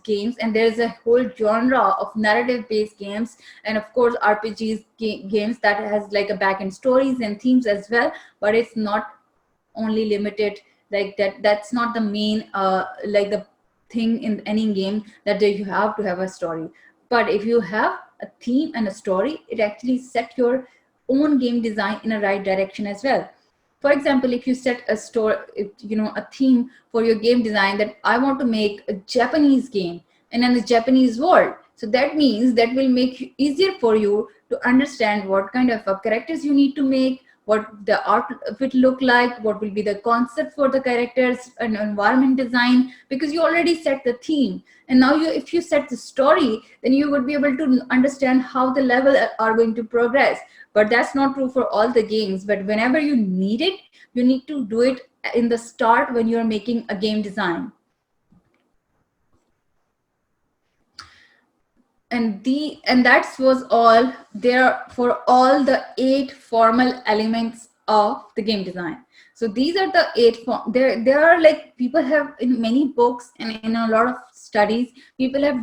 games, and there's a whole genre of narrative based games, and of course RPGs games that has like a back end stories and themes as well. But it's not only limited like that. That's not the main like the thing in any game, that you have to have a story. But if you have a theme and a story, it actually set your own game design in a right direction as well. For example, if you set a a theme for your game design, that I want to make a Japanese game and in the Japanese world, so that means that will make it easier for you to understand what kind of characters you need to make, what the art of it look like, what will be the concept for the characters and environment design, because you already set the theme. And now if you set the story, then you would be able to understand how the level are going to progress. But that's not true for all the games. But whenever you need it, you need to do it in the start when you're making a game design. And that was all there for all the 8 formal elements of the game design. So these are the 8 there are, like, people have in many books and in a lot of studies, people have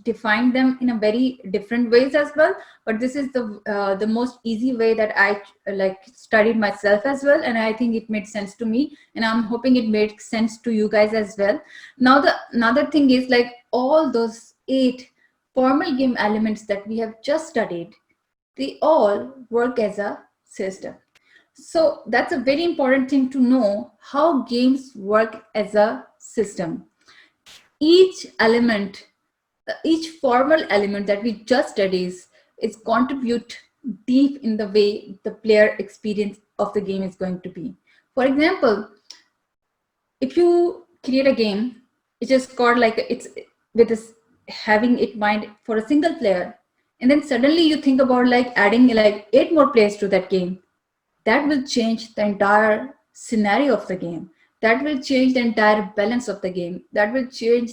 defined them in a very different ways as well. But this is the most easy way that I like studied myself as well, and I think it made sense to me, and I'm hoping it made sense to you guys as well. Now the another thing is, like, all those 8 formal game elements that we have just studied, they all work as a system. So that's a very important thing to know, how games work as a system. Each element, each formal element that we just studied is contribute deep in the way the player experience of the game is going to be. For example, if you create a game, it's just called like it's with this having it mind for a single player, and then suddenly you think about like adding like 8 more players to that game, that will change the entire scenario of the game. That will change the entire balance of the game. That will change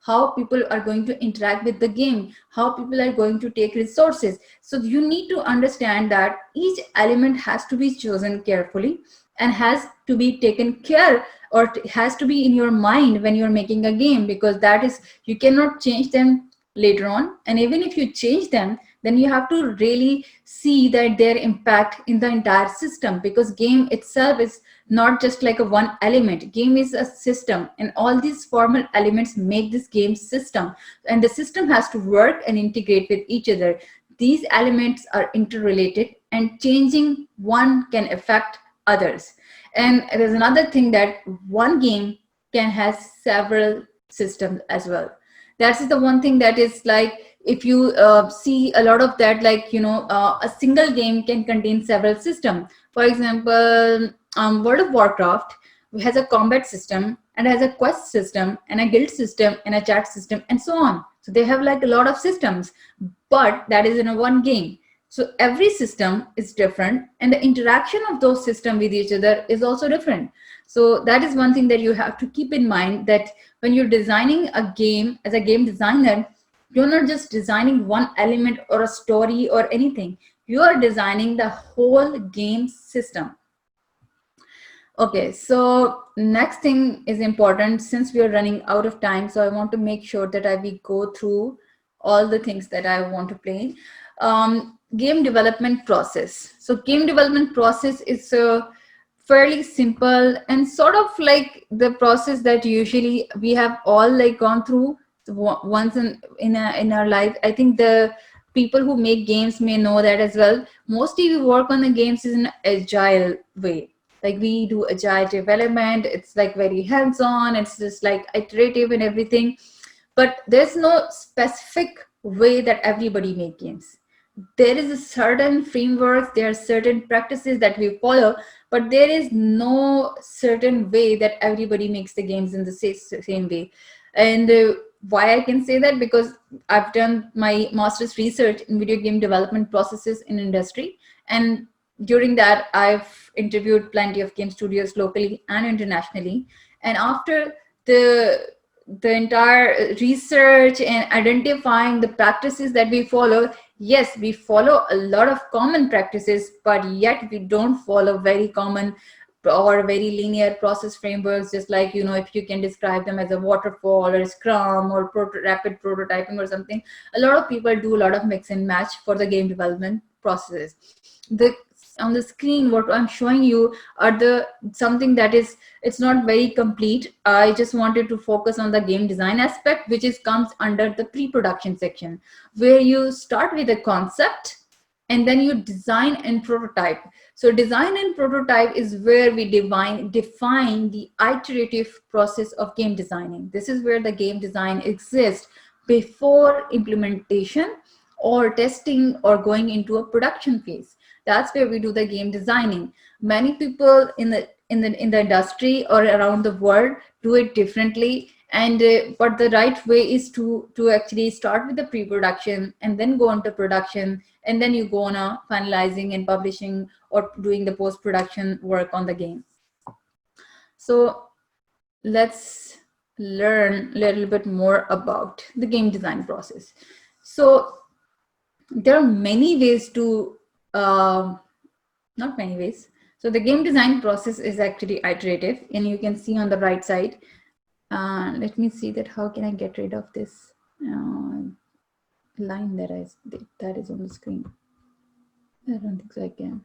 how people are going to interact with the game, how people are going to take resources. So you need to understand that each element has to be chosen carefully and has to be taken care, or has to be in your mind when you're making a game, because that is, you cannot change them later on. And even if you change them, then you have to really see that their impact in the entire system, because game itself is not just like a one element. Game is a system, and all these formal elements make this game system, and the system has to work and integrate with each other. These elements are interrelated, and changing one can affect others. And there's another thing, that one game can have several systems as well. That's the one thing that is like, if you see a lot of that, like, a single game can contain several systems. For example, World of Warcraft has a combat system, and has a quest system, and a guild system, and a chat system, and so on. So they have like a lot of systems, but that is in a one game. So every system is different, and the interaction of those systems with each other is also different. So that is one thing that you have to keep in mind, that when you're designing a game as a game designer, you're not just designing one element or a story or anything. You are designing the whole game system. Okay, so next thing is important, since we are running out of time. So I want to make sure that we go through all the things that I want to play. Game development process. So game development process is fairly simple, and sort of like the process that usually we have all like gone through once in our life. I think the people who make games may know that as well. Mostly we work on the games in an agile way. Like we do agile development. It's like very hands-on. It's just like iterative and everything. But there's no specific way that everybody make games. There is a certain framework, there are certain practices that we follow, but there is no certain way that everybody makes the games in the same way. And why I can say that, because I've done my master's research in video game development processes in industry, and during that I've interviewed plenty of game studios locally and internationally. And after the entire research and identifying the practices that we follow, yes, we follow a lot of common practices, but yet we don't follow very common or very linear process frameworks, just like, if you can describe them as a waterfall or scrum or rapid prototyping or something. A lot of people do a lot of mix and match for the game development processes. On the screen, what I'm showing you are something that is, it's not very complete. I just wanted to focus on the game design aspect, which comes under the pre-production section, where you start with a concept and then you design and prototype. So design and prototype is where we define the iterative process of game designing. This is where the game design exists before implementation or testing or going into a production phase. That's where we do the game designing. Many people in the industry or around the world do it differently, and but the right way is to actually start with the pre-production and then go on to production, and then you go on finalizing and publishing or doing the post-production work on the game. So let's learn a little bit more about the game design process. So there are many ways to not many ways. So the game design process is actually iterative, and you can see on the right side. Let me see that how can I get rid of this line that is on the screen. I don't think so I can.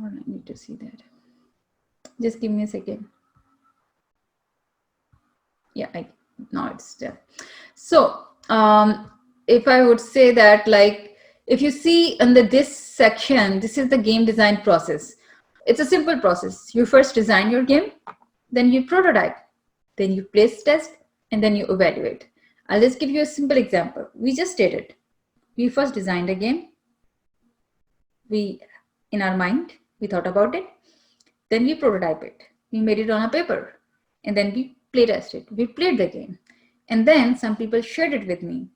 Or I need to see that. Just give me a second. Yeah, now it's there. So if I would say that, like, if you see under this section, this is the game design process. It's a simple process. You first design your game, then you prototype, then you place test, and then you evaluate. I'll just give you a simple example. We just did it. We first designed a game. In our mind, we thought about it. Then we prototype it. We made it on a paper, and then we play tested. We played the game, and then some people shared it with me.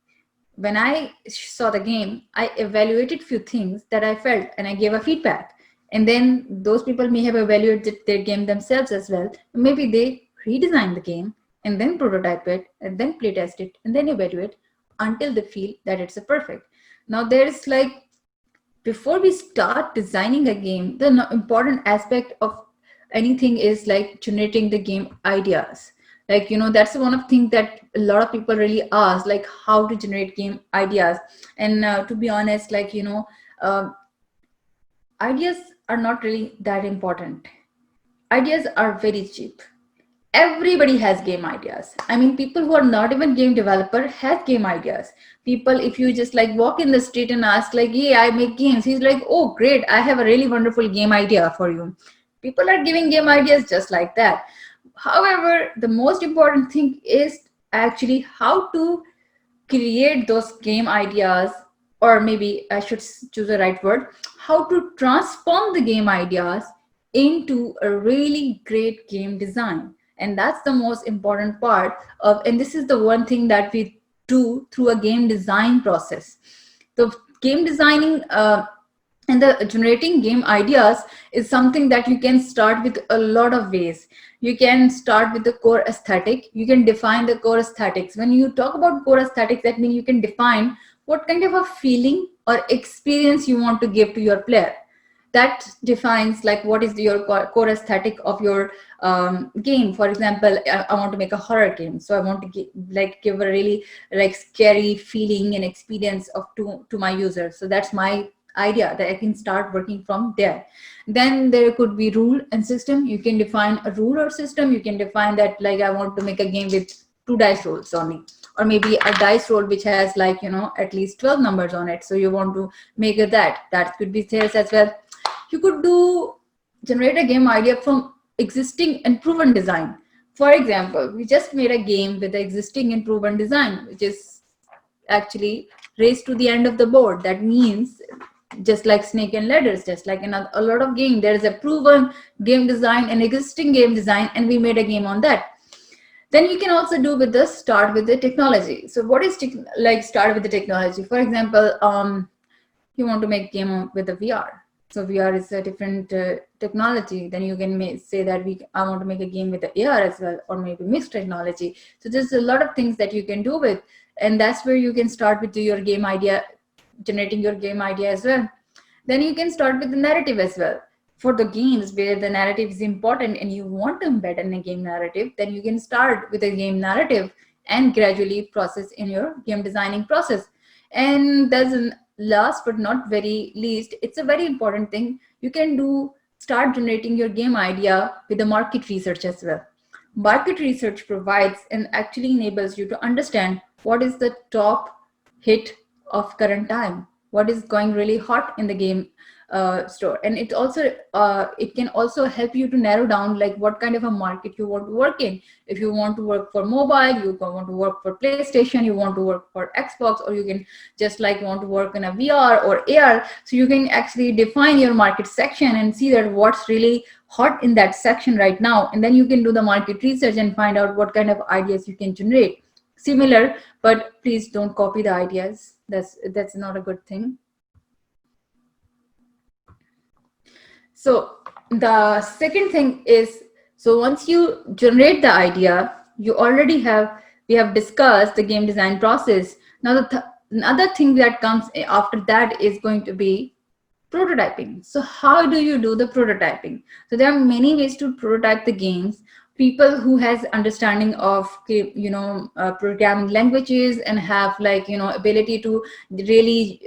when I saw the game, I evaluated few things that I felt and I gave a feedback. And then those people may have evaluated their game themselves as well. Maybe they redesign the game and then prototype it and then play test it and then evaluate until they feel that it's a perfect. Now there's like, before we start designing a game, the important aspect of anything is like generating the game ideas. Like, that's one of things that a lot of people really ask, like how to generate game ideas. And to be honest, like, uh, ideas are not really that important. Ideas are very cheap. Everybody has game ideas. I mean, people who are not even game developer have game ideas. People, if you just like walk in the street and ask like, hey, I make games, he's like, oh great, I have a really wonderful game idea for you. People are giving game ideas just like that. However, the most important thing is actually how to create those game ideas, or maybe I should choose the right word, how to transform the game ideas into a really great game design. And that's the most important part of, and this is the one thing that we do through a game design process. The game designing and the generating game ideas is something that you can start with a lot of ways. You can start with the core aesthetic. You can define the core aesthetics. When you talk about core aesthetics, that means you can define what kind of a feeling or experience you want to give to your player. That defines like what is your core aesthetic of your game. For example, I want to make a horror game, so I want to give a really like scary feeling and experience of to my user. So that's my idea, that I can start working from there. Then there could be rule and system. You can define a rule or system. You can define that like I want to make a game with 2 dice rolls only, or maybe a dice roll which has like at least 12 numbers on it. So you want to make it that could be there as well. You could do generate a game idea from existing and proven design. For example, we just made a game with the existing and proven design, which is actually race to the end of the board. That means just like snake and ladders, just like in a lot of game, there is a proven game design and existing game design, and we made a game on that. Then you can also do with the start with the technology. So what is like start with the technology? For example, you want to make game with the VR. So VR is a different technology. Then you can say that I want to make a game with the AR as well, or maybe mixed technology. So there's a lot of things that you can do with, and that's where you can start with your game idea, generating your game idea as well. Then you can start with the narrative as well. For the games where the narrative is important and you want to embed in a game narrative, then you can start with a game narrative and gradually process in your game designing process. And there's an last but not very least, it's a very important thing. You can start generating your game idea with the market research as well. Market research provides and actually enables you to understand what is the top hit of current time, what is going really hot in the game store. And it can also help you to narrow down like what kind of a market you want to work in. If you want to work for mobile, you want to work for PlayStation, you want to work for Xbox, or you can just like want to work in a VR or AR. So you can actually define your market section and see that what's really hot in that section right now, and then you can do the market research and find out what kind of ideas you can generate. Similar, but please don't copy the ideas. That's not a good thing. So the second thing is, so once you generate the idea, we have discussed the game design process. Now another thing that comes after that is going to be prototyping. So how do you do the prototyping? So there are many ways to prototype the games. People who has understanding of programming languages and have like ability to really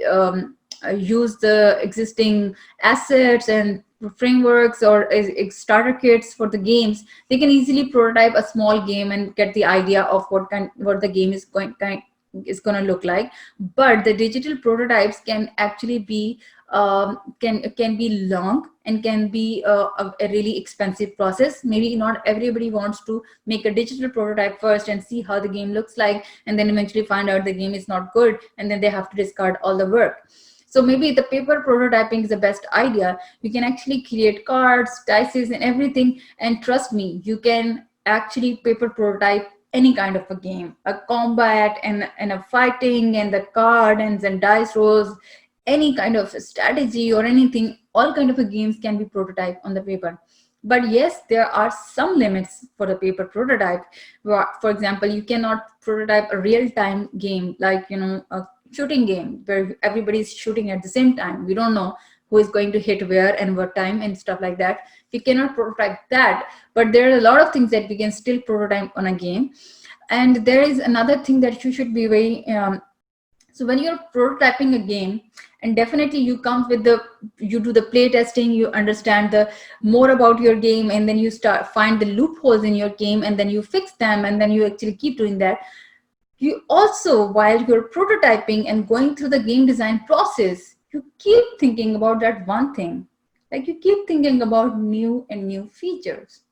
use the existing assets and frameworks or starter kits for the games, they can easily prototype a small game and get the idea of what the game is going to look like. But the digital prototypes can actually be can be long and can be a really expensive process. Maybe not everybody wants to make a digital prototype first and see how the game looks like, and then eventually find out the game is not good, and then they have to discard all the work. So maybe the paper prototyping is the best idea. You can actually create cards, dices, and everything. And trust me, you can actually paper prototype any kind of a game, a combat and a fighting and the card and dice rolls, any kind of strategy or anything, all kind of a games can be prototyped on the paper. But yes, there are some limits for the paper prototype. For example, you cannot prototype a real-time game like, a shooting game where everybody is shooting at the same time. We don't know who is going to hit where and what time and stuff like that. We cannot prototype that, but there are a lot of things that we can still prototype on a game. And there is another thing that you should be very so when you're prototyping a game, and definitely you do the play testing, you understand the more about your game, and then you start find the loopholes in your game, and then you fix them, and then you actually keep doing that. You also, while you're prototyping and going through the game design process, you keep thinking about that one thing. Like you keep thinking about new and new features.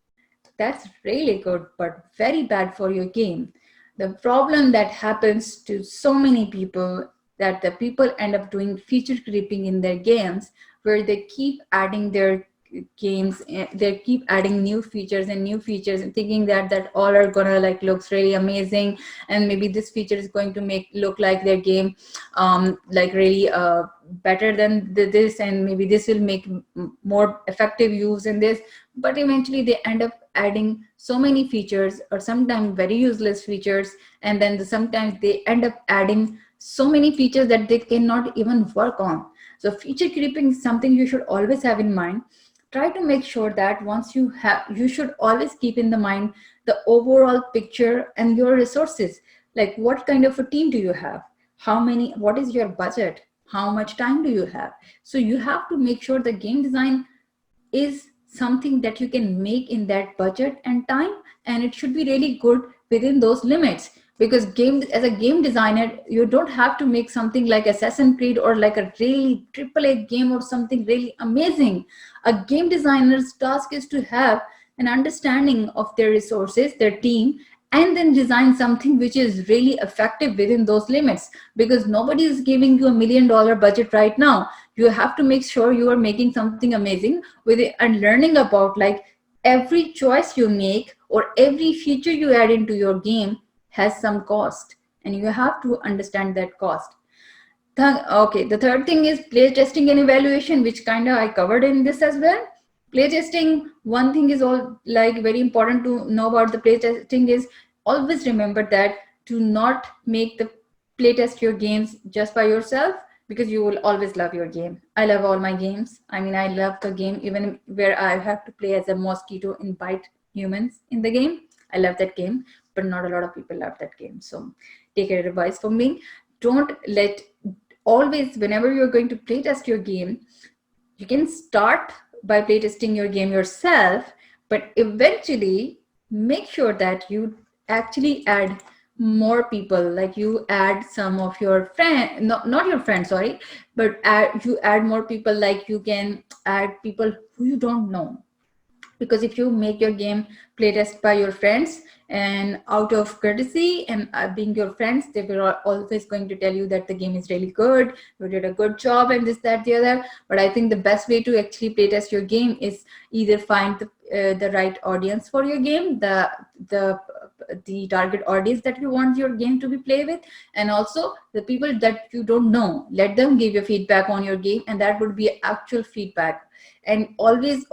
That's really good, but very bad for your game. The problem that happens to so many people, that the people end up doing feature creeping in their games, where they keep adding their games, they keep adding new features and thinking that all are gonna like looks really amazing, and maybe this feature is going to make look like their game like really better than this, and maybe this will make more effective use in this. But eventually they end up adding so many features, or sometimes very useless features, and then sometimes they end up adding so many features that they cannot even work on. So feature creeping is something you should always have in mind. Try to make sure that once you should always keep in the mind the overall picture and your resources. Like what kind of a team do you have, what is your budget, how much time do you have. So you have to make sure the game design is something that you can make in that budget and time, and it should be really good within those limits. Because as a game designer, you don't have to make something like Assassin's Creed or like a really AAA game or something really amazing. A game designer's task is to have an understanding of their resources, their team, and then design something which is really effective within those limits. Because nobody is giving you $1 million budget right now. You have to make sure you are making something amazing with it, and learning about like every choice you make or every feature you add into your game has some cost, and you have to understand that cost. Okay, the third thing is play testing and evaluation, which kind of I covered in this as well. Play testing, one thing is all like very important to know about the play testing is always remember that do not make the play test your games just by yourself, because you will always love your game. I love all my games. I mean, I love the game even where I have to play as a mosquito and bite humans in the game. I love that game, but not a lot of people love that game. So take a advice from me. Don't let always, whenever you're going to playtest your game, you can start by playtesting your game yourself, but eventually make sure that you actually add more people. Like you add some of your friends, not your friends, sorry, but you add more people. Like you can add people who you don't know, because if you make your game playtest by your friends, and out of courtesy and being your friends, they were always going to tell you that the game is really good, you did a good job, and this, that, the other. But I think the best way to actually playtest your game is either find the right audience for your game, the target audience that you want your game to be played with, and also the people that you don't know, let them give you feedback on your game, and that would be actual feedback. And always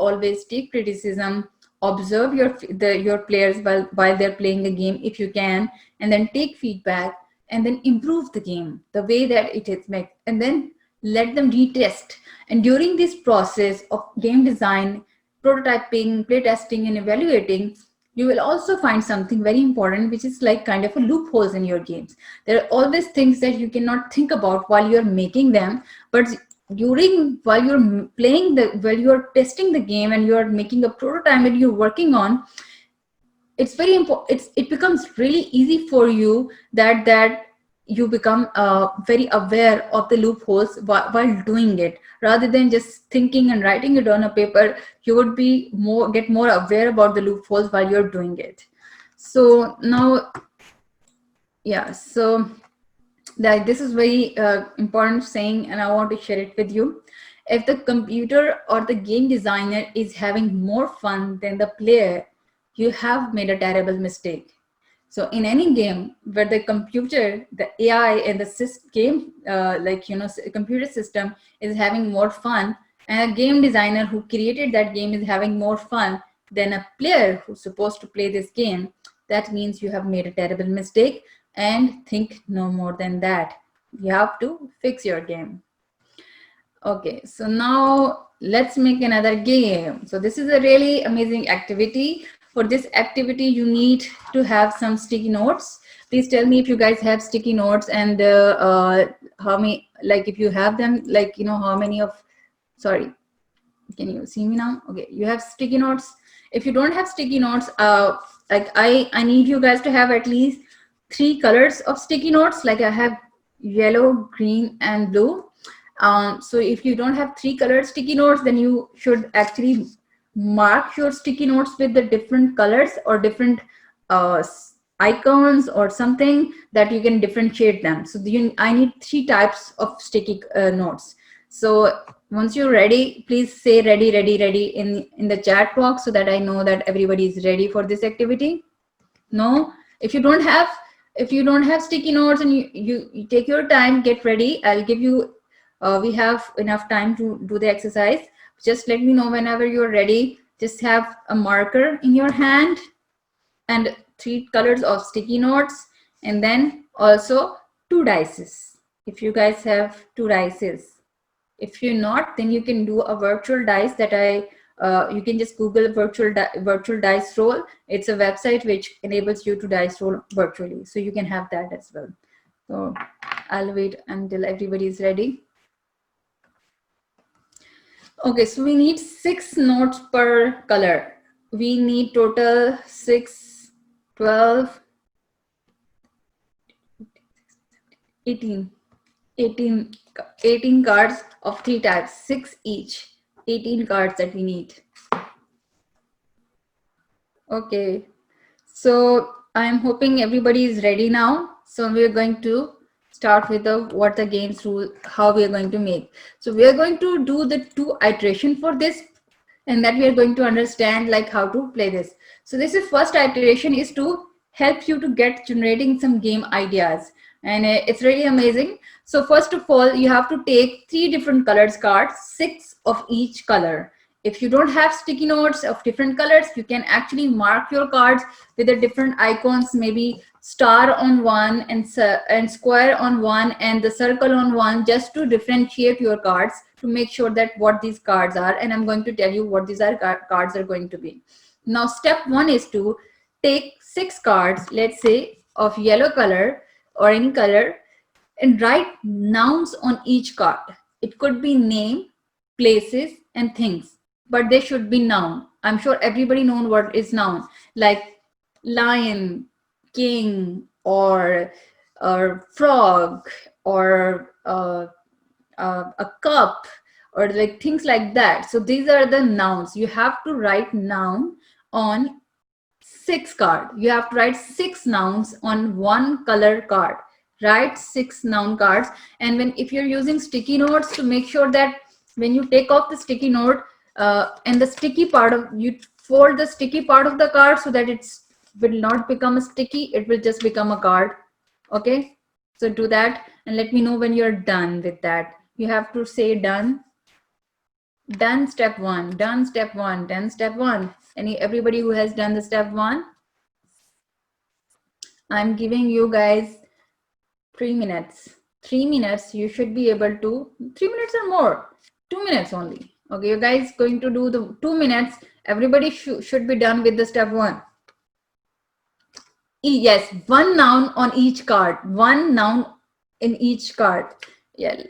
take criticism, observe your players while they're playing a game if you can, and then take feedback, and then improve the game the way that it is made, and then let them retest. And during this process of game design, prototyping, playtesting, and evaluating, you will also find something very important, which is like kind of a loopholes in your games. There are always things that you cannot think about while you're making them, but while you're playing while you're testing the game and you're making a prototype and you're working on, it's very important, it becomes really easy for you that you become very aware of the loopholes while doing it, rather than just thinking and writing it on a paper. You would be get more aware about the loopholes while you're doing it. So now, yeah, so that this is very important saying, and I want to share it with you. If the computer or the game designer is having more fun than the player, you have made a terrible mistake. So in any game where the computer, the AI and the game, computer system is having more fun, and a game designer who created that game is having more fun than a player who's supposed to play this game, that means you have made a terrible mistake, and think no more than that. You have to fix your game. Okay, so now let's make another game. So this is a really amazing activity. For this activity, you need to have some sticky notes. Please tell me if you guys have sticky notes, and how many, like if you have them, like, you know, how many of, sorry, can you see me now? Okay, you have sticky notes. If you don't have sticky notes, like I need you guys to have at least 3 colors of sticky notes. Like I have yellow, green, and blue. So if you don't have 3 colored sticky notes, then you should actually mark your sticky notes with the different colors or different icons or something that you can differentiate them. So I need 3 types of sticky notes. So once you're ready, please say ready, ready, ready in the chat box so that I know that everybody is ready for this activity. No, if you don't have sticky notes, and you take your time, get ready. I'll give you we have enough time to do the exercise. Just let me know whenever you're ready. Just have a marker in your hand and 3 colors of sticky notes, and then also 2 dices. If you guys have 2 dices, if you're not, then you can do a virtual dice that you can just Google virtual dice roll. It's a website which enables you to dice roll virtually, so you can have that as well. So I'll wait until everybody is ready. Okay, so we need 6 notes per color. We need total 6, 12, 18, 18 cards of 3 types, 6 each, 18 cards that we need. Okay, so I'm hoping everybody is ready now. So we're going to start with what the game's rule, how we are going to make. So we are going to do the 2 iteration for this, and that we are going to understand like how to play this. So this is first iteration is to help you to get generating some game ideas, and it's really amazing. So first of all, you have to take 3 different colors cards, 6 of each color. If you don't have sticky notes of different colors, you can actually mark your cards with the different icons, maybe star on one and square on one and the circle on one, just to differentiate your cards, to make sure that what these cards are. And I'm going to tell you what these cards are going to be. Now step 1 is to take 6 cards, let's say of yellow color or any color, and write nouns on each card. It could be name, places, and things, but they should be noun. I'm sure everybody knows what is noun, like lion, king, or frog, or a cup, or like things like that. So these are the nouns. You have to write noun on 6 card. You have to write 6 nouns on 1 color card. Write 6 noun cards. And if you're using sticky notes, to make sure that when you take off the sticky note, and the sticky part of, you fold the sticky part of the card so that it will not become a sticky, it will just become a card. Okay, so do that and let me know when you're done with that. You have to say done. Done step 1, done step 1, done step 1. Everybody who has done the step 1, I'm giving you guys 3 minutes. 3 minutes, you should be able to, 3 minutes or more, 2 minutes only. Okay, you guys going to do the 2 minutes. Everybody should be done with the step 1. Yes, 1 noun on each card. 1 noun in each card. Yeah,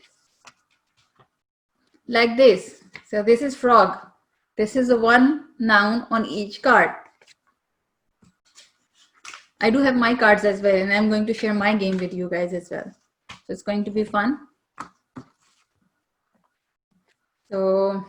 like this. So this is frog. This is a 1 noun on each card. I do have my cards as well, and I'm going to share my game with you guys as well. So it's going to be fun. So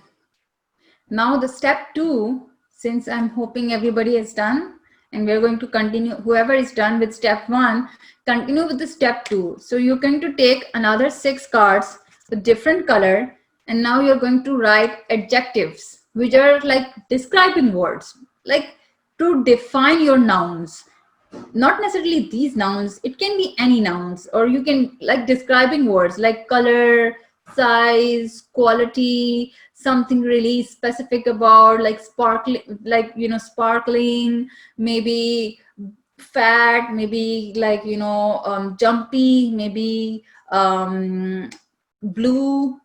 now the step 2, since I'm hoping everybody is done, and we're going to continue, whoever is done with step 1, continue with the step 2. So you're going to take another 6 cards with different color, and now you're going to write adjectives, which are like describing words, like to define your nouns. not necessarily these nouns, it can be any nouns, or you can like describing words like color, size, quality, something really specific about like sparkling, like sparkling, maybe fat, maybe like jumpy, maybe blue,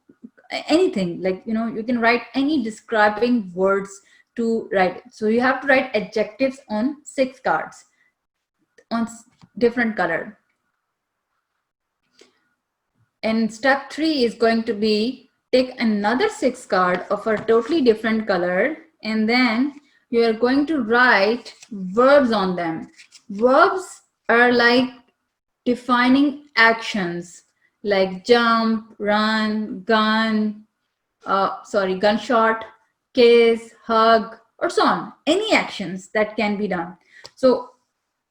anything, like you can write any describing words to write it. So you have to write adjectives on 6 cards on different color. And step 3 is going to be take another 6 card of a totally different color, and then you are going to write verbs on them. Verbs are like defining actions like jump, run, gunshot, kiss, hug, or so on. Any actions that can be done. So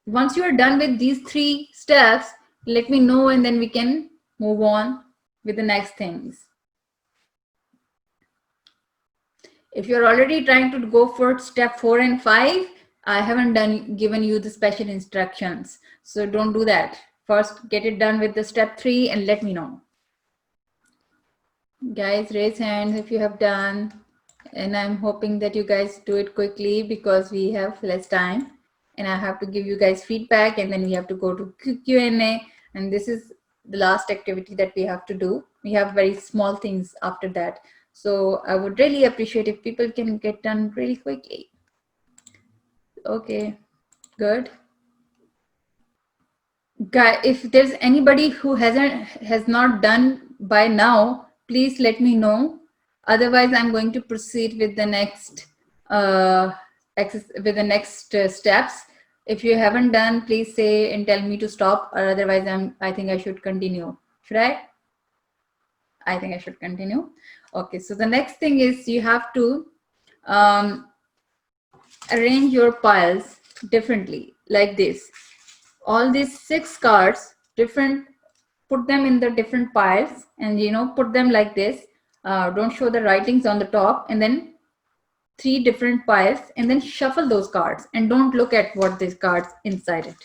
once you are done with these 3 steps, let me know, and then we can move on with the next things. If you're already trying to go for step 4 and 5, I haven't given you the special instructions. So don't do that. First, get it done with the step 3 and let me know. Guys, raise hands if you have done. And I'm hoping that you guys do it quickly because we have less time. And I have to give you guys feedback, and then we have to go to Q&A. And this is the last activity that we have to do. We have very small things after that. So I would really appreciate if people can get done really quickly. Okay, good. Guy, if there's anybody who has not done by now, please let me know. Otherwise, I'm going to proceed with the next steps. If you haven't done, please say and tell me to stop, or otherwise I think I should continue. Should I? I think I should continue. Okay, so the next thing is you have to arrange your piles differently, like this. All these 6 cards, put them in the different piles, and put them like this. Don't show the writings on the top, and then 3 different piles, and then shuffle those cards, and don't look at what these cards inside it.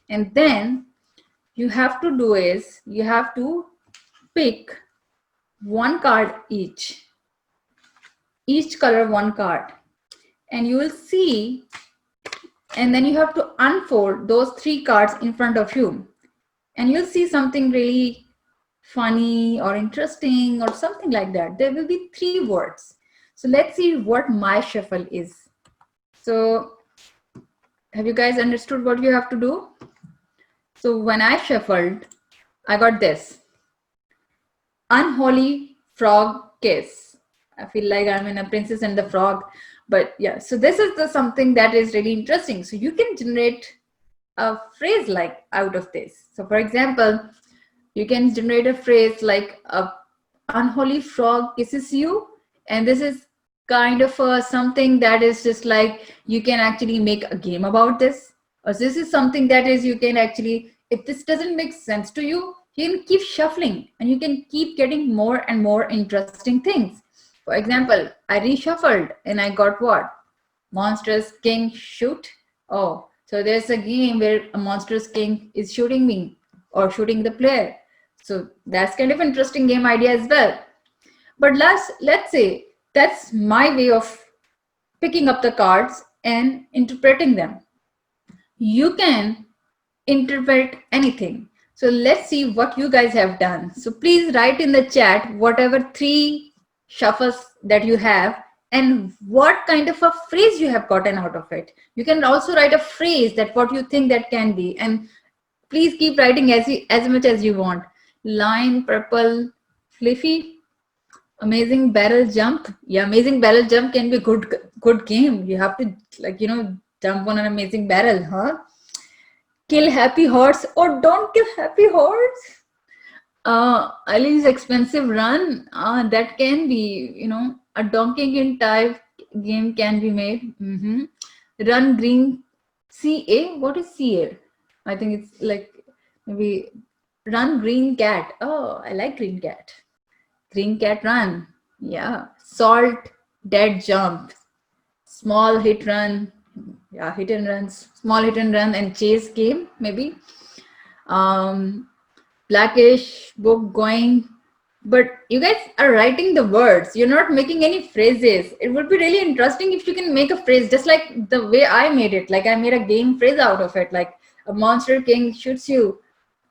And then you have to do is you have to pick 1 card each color 1 card, and you will see, and then you have to unfold those 3 cards in front of you, and you'll see something really funny or interesting or something like that. There will be 3 words. So let's see what my shuffle is. So have you guys understood what you have to do? So when I shuffled, I got this: unholy frog kiss. I feel like I'm in a Princess and the Frog, but yeah. So this is something that is really interesting. So you can generate a phrase like out of this. So for example, you can generate a phrase like a unholy frog kisses you, and this is kind of something that is just like you can actually make a game about this, or this is something that is you can actually, if this doesn't make sense to you, you can keep shuffling and you can keep getting more and more interesting things. For example, I reshuffled and I got what? Monstrous king shoot. Oh, so there's a game where a monstrous king is shooting me or shooting the player. So that's kind of interesting game idea as well. But let's say that's my way of picking up the cards and interpreting them. You can interpret anything. So let's see what you guys have done. So please write in the chat whatever 3 shuffles that you have and what kind of a phrase you have gotten out of it. You can also write a phrase that what you think that can be, and please keep writing as much as you want. Line, purple, fliffy, amazing barrel jump. Yeah, amazing barrel jump can be good game. You have to jump on an amazing barrel, huh? Kill happy horse or don't kill happy horse. Ali's expensive run. That can be, a Donkey Kong type game can be made. Run green CA. What is CA? I think it's like maybe run green cat. Oh, I like green cat. Green cat run. Yeah. Salt dead jump. Small hit run. Yeah, hit and runs, small hit and run and chase game maybe. Um, Blackish book going, but you guys are writing the words. You're not making any phrases. It would be really interesting if you can make a phrase just like the way I made it. Like I made a game phrase out of it. Like a monster king shoots you.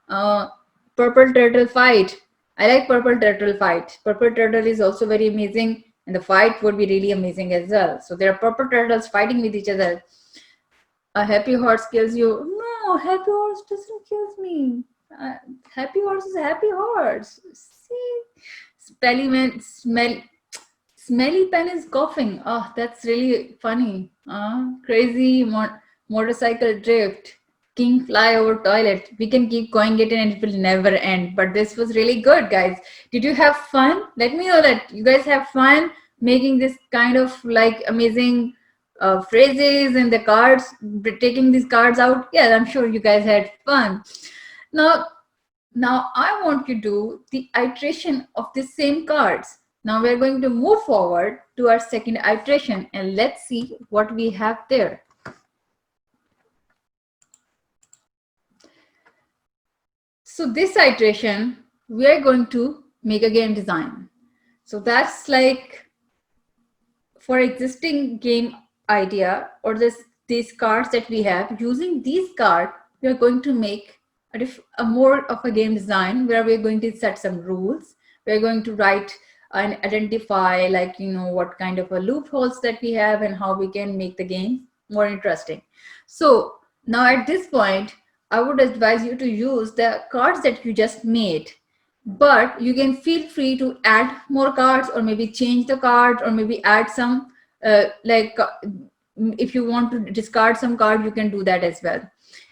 Uh, Purple turtle fight. I like purple turtle fight. Purple turtle is also very amazing, and the fight would be really amazing as well. So there are purple turtles fighting with each other. A happy horse kills you. No, happy horse doesn't kill me. Uh, Happy horse is a happy horse. See, smelly pen is coughing. Oh, that's really funny. Crazy motorcycle drift. King fly over toilet. We can keep going it and it will never end. But this was really good, guys. Did you have fun? Let me know that you guys have fun making this kind of like amazing phrases and the cards, taking these cards out. Yeah, I'm sure you guys had fun. Now, now I want to do the iteration of the same cards. Now we're going to move forward to our second iteration and let's see what we have there. So this iteration, we are going to make a game design. So that's like for existing game idea or these cards that we have, using these cards, we are going to make a more of a game design where we're going to set some rules. We're going to write and identify like, what kind of a loopholes that we have and how we can make the game more interesting. So now at this point, I would advise you to use the cards that you just made, but you can feel free to add more cards or maybe change the card or maybe add some if you want to discard some card, you can do that as well.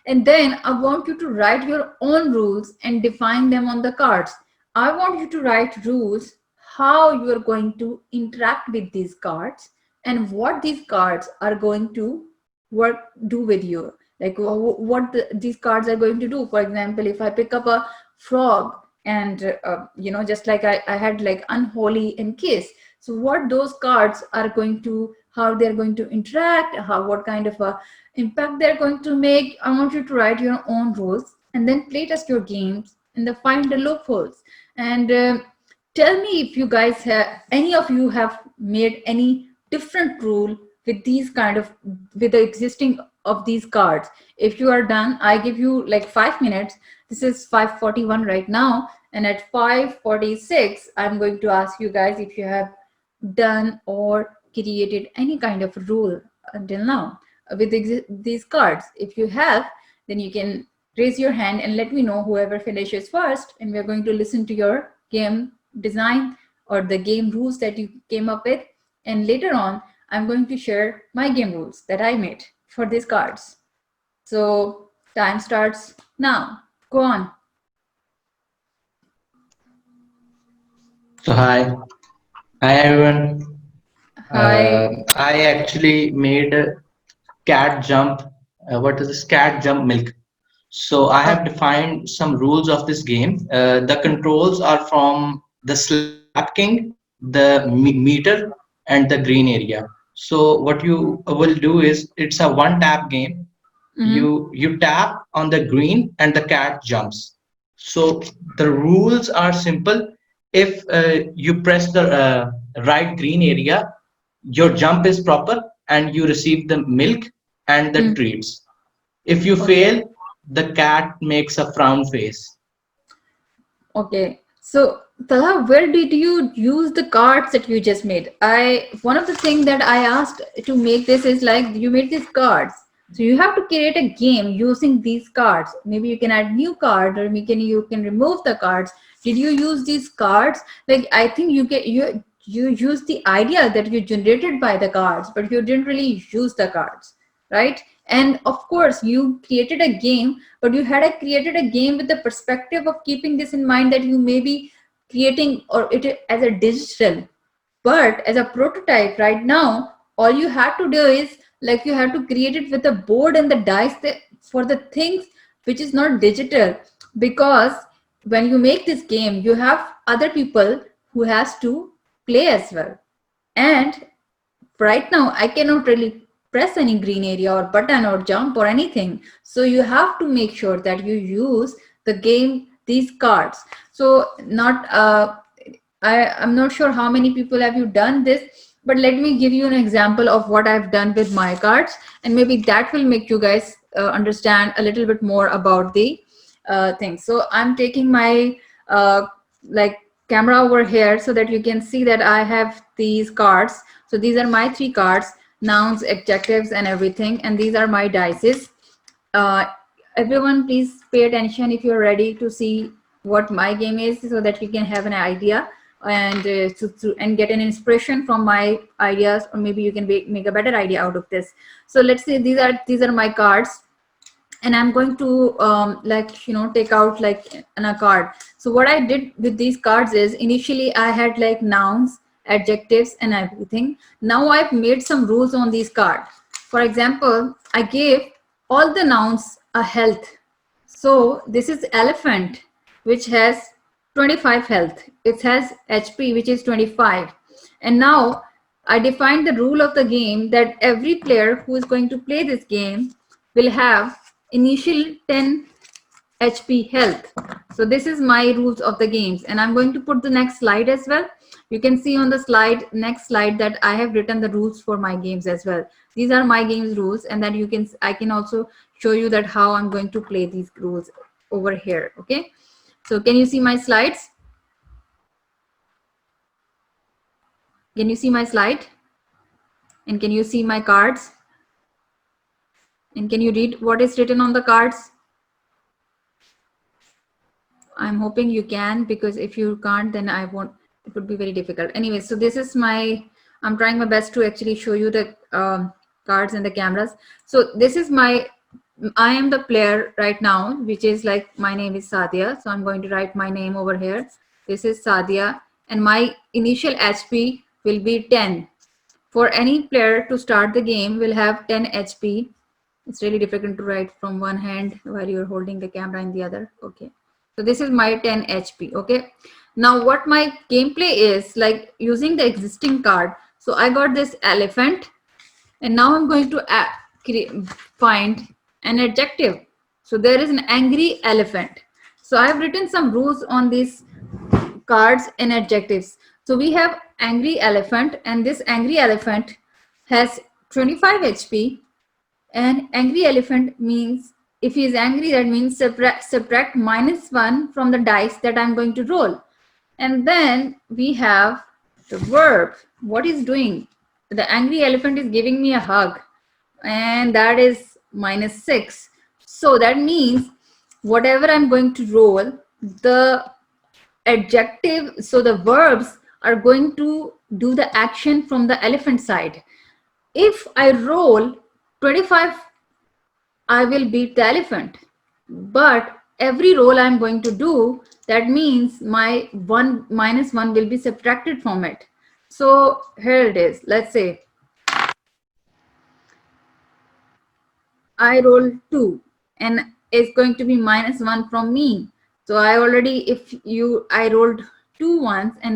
And then I want you to write your own rules and define them on the cards. I want you to write rules how you are going to interact with these cards and what these cards are going to do with you, like what these cards are going to do. For example, if I pick up a frog and just like I had like unholy and kiss, so what those cards are going to, how they're going to interact, what kind of a impact they're going to make. I want you to write your own rules and then play test your games and then find the loopholes. And tell me if you guys have, any of you have made any different rule with these kind of, with the existing of these cards. If you are done, I give you like 5 minutes. This is 5:41 right now, and at 5:46 I'm going to ask you guys if you have done or created any kind of rule until now with these cards. If you have, then you can raise your hand and let me know, whoever finishes first, and we're going to listen to your game design or the game rules that you came up with. And later on, I'm going to share my game rules that I made for these cards. So time starts now. Go on. So hi everyone. Hi. I actually made a cat jump. What is this cat jump milk? So I have defined some rules of this game. The controls are from the slap king, the meter, and the green area. So what you will do is it's a one tap game. Mm-hmm. You tap on the green and the cat jumps. So the rules are simple. If you press the right green area, your jump is proper and you receive the milk and the Mm. treats. If you Okay. fail, the cat makes a frown face. Okay. So, Talha, where did you use the cards that you just made? One of the things that I asked to make this is like you made these cards. So you have to create a game using these cards. Maybe you can add new cards, or you can remove the cards. Did you use these cards? Like I think you use the idea that you generated by the cards, but you didn't really use the cards, right? And of course you created a game, but you had created a game with the perspective of keeping this in mind, that you may be creating or it as a digital, but as a prototype right now, all you have to do is like you have to create it with the board and the dice for the things which is not digital. Because when you make this game, you have other people who has to play as well. And right now I cannot really press any green area or button or jump or anything. So you have to make sure that you use the game these cards. So not I'm not sure how many people have you done this, but let me give you an example of what I've done with my cards, and maybe that will make you guys understand a little bit more about the thing. So I'm taking my like camera over here so that you can see that I have these cards. So these are my 3 cards, nouns, adjectives, and everything, and these are my dices. uh, Everyone please pay attention if you're ready to see what my game is, so that you can have an idea and and get an inspiration from my ideas, or maybe you can make a better idea out of this. So let's say these are my cards, and I'm going to like, you know, take out like a card. So what I did with these cards is, initially I had like nouns, adjectives, and everything. Now I've made some rules on these cards. For example, I gave all the nouns a health. So this is elephant, which has 25 health. It has HP, which is 25. And now I defined the rule of the game that every player who is going to play this game will have initial 10 HP health. So this is my rules of the games, and I'm going to put the next slide as well. You can see on the next slide, that I have written the rules for my games as well. These are my games rules, and then I can also show you that how I'm going to play these rules over here. Okay, so can you see my slides? Can you see my slide? And can you see my cards? And can you read what is written on the cards? I'm hoping you can, because if you can't, then I won't, it would be very difficult. Anyway, so this is I'm trying my best to actually show you the cards and the cameras. So this is I am the player right now, which is like, my name is Sadia. So I'm going to write my name over here. This is Sadia, and my initial HP will be 10. For any player to start the game will have 10 HP. It's really difficult to write from one hand while you're holding the camera in the other. Okay. So this is my 10 HP. Okay. Now what my gameplay is, like using the existing card. So I got this elephant, and now I'm going to find an adjective. So there is an angry elephant. So I've written some rules on these cards and adjectives. So we have angry elephant, and this angry elephant has 25 HP. And angry elephant means, if he is angry, that means subtract -1 from the dice that I'm going to roll. And then we have the verb. What is doing? The angry elephant is giving me a hug, and that is -6. So that means whatever I'm going to roll, the adjective, so the verbs are going to do the action from the elephant side. If I roll 25, I will beat the elephant. But every roll I'm going to do, that means my -1 will be subtracted from it. So here it is. Let's say I roll 2, and it's going to be -1 from me. So I rolled 2 once, and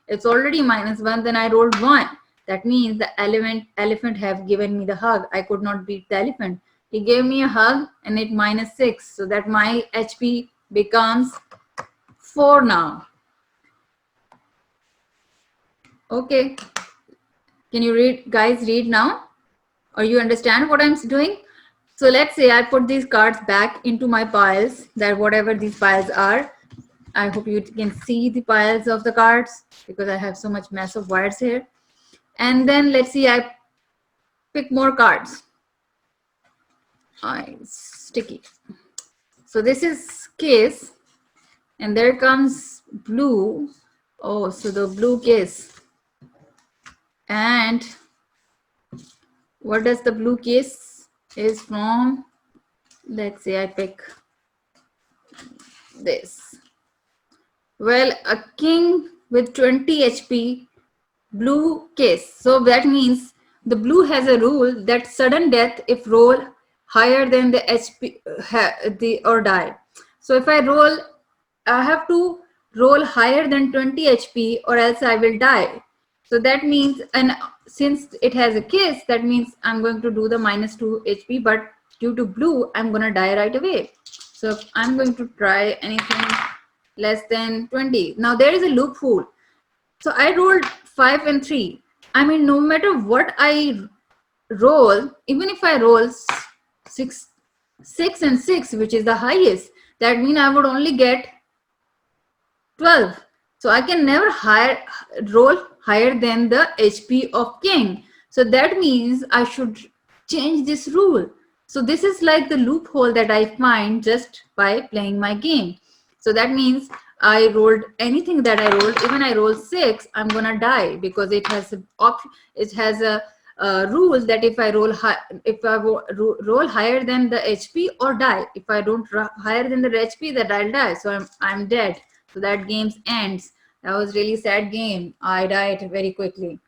it's already -1, then I rolled 1. That means the elephant have given me the hug. I could not beat the elephant. He gave me a hug, and it -6. So that my HP becomes 4 now. Okay. Can you guys read now? Or you understand what I'm doing? So let's say I put these cards back into my piles, that whatever these piles are. I hope you can see the piles of the cards, because I have so much mess of wires here. And then let's see, I pick more cards. Sticky. So this is case, and there comes blue. Oh, so the blue case. And what does the blue case is from? Let's say I pick this. Well, a king with 20 HP, blue case. So that means the blue has a rule that sudden death if roll higher than the HP or die. So if I have to roll higher than 20 HP, or else I will die. So that means, and since it has a kiss, that means I'm going to do the -2 HP, but due to blue, I'm gonna die right away. So I'm going to try anything less than 20. Now there is a loophole. So I rolled 5 and 3. I mean, no matter what I roll, even if I roll 6 and 6, which is the highest, that means I would only get 12. So I can never roll higher than the HP of king. So that means I should change this rule. So this is like the loophole that I find just by playing my game. So that means I rolled anything that I rolled, even I roll 6, I'm gonna die, because it has a rule that if I roll higher than the HP or die. If I don't higher than the HP, that I'll die. So I'm dead. So that game ends. That was really sad game. I died very quickly.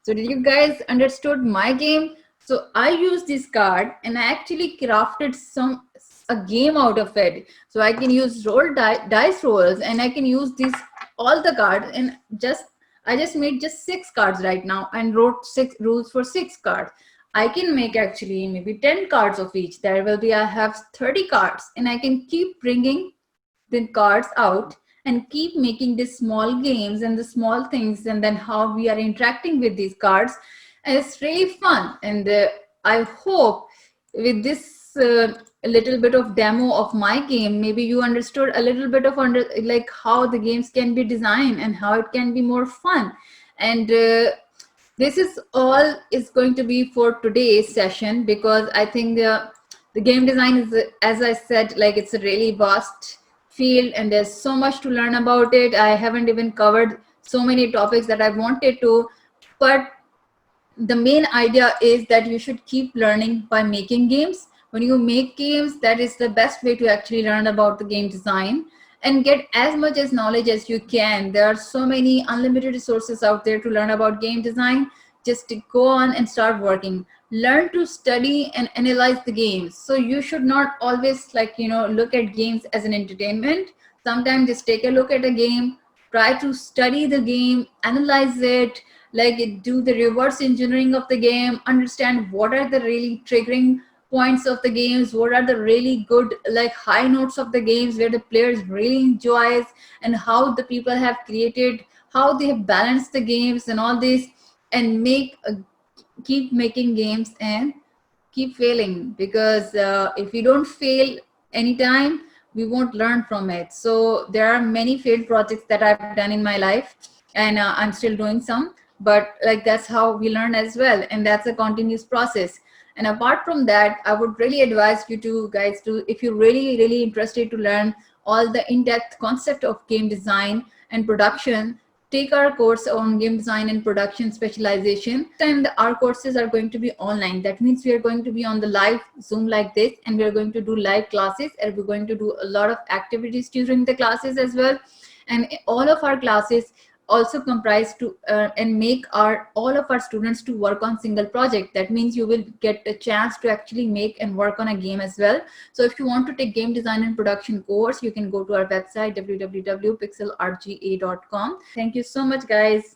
So did you guys understood my game? So I used this card and I actually crafted a game out of it. So I can use dice rolls, and I can use this all the cards, and I just made just 6 cards right now and wrote 6 rules for 6 cards. I can make actually maybe 10 cards of each. There will be, I have 30 cards, and I can keep bringing the cards out and keep making these small games and the small things, and then how we are interacting with these cards. And it's really fun. And I hope with this little bit of demo of my game, maybe you understood a little bit of like how the games can be designed and how it can be more fun. And this is all is going to be for today's session, because I think the game design is, as I said, like it's a really vast field and there's so much to learn about it. I haven't even covered so many topics that I wanted to, but the main idea is that you should keep learning by making games. When you make games, that is the best way to actually learn about the game design and get as much as knowledge as you can. There are so many unlimited resources out there to learn about game design. Just to go on and start working. Learn to study and analyze the games. So you should not always look at games as an entertainment. Sometimes just take a look at a game, try to study the game, analyze it, do the reverse engineering of the game, understand what are the really triggering points of the games, what are the really good high notes of the games where the players really enjoys, and how the people have created, how they have balanced the games and all this, and keep making games and keep failing, because if we don't fail anytime, we won't learn from it. So there are many failed projects that I've done in my life, and I'm still doing some, but that's how we learn as well, and that's a continuous process. And apart from that, I would really advise you to guys to, if you're really interested to learn all the in-depth concept of game design and production, take our course on game design and production specialization. And our courses are going to be online. That means we are going to be on the live Zoom like this, and we are going to do live classes, and we're going to do a lot of activities during the classes as well. And all of our classes also comprise to and make all of our students to work on single project. That means you will get a chance to actually make and work on a game as well. So if you want to take game design and production course, you can go to our website www.pixelrga.com. Thank you so much, guys.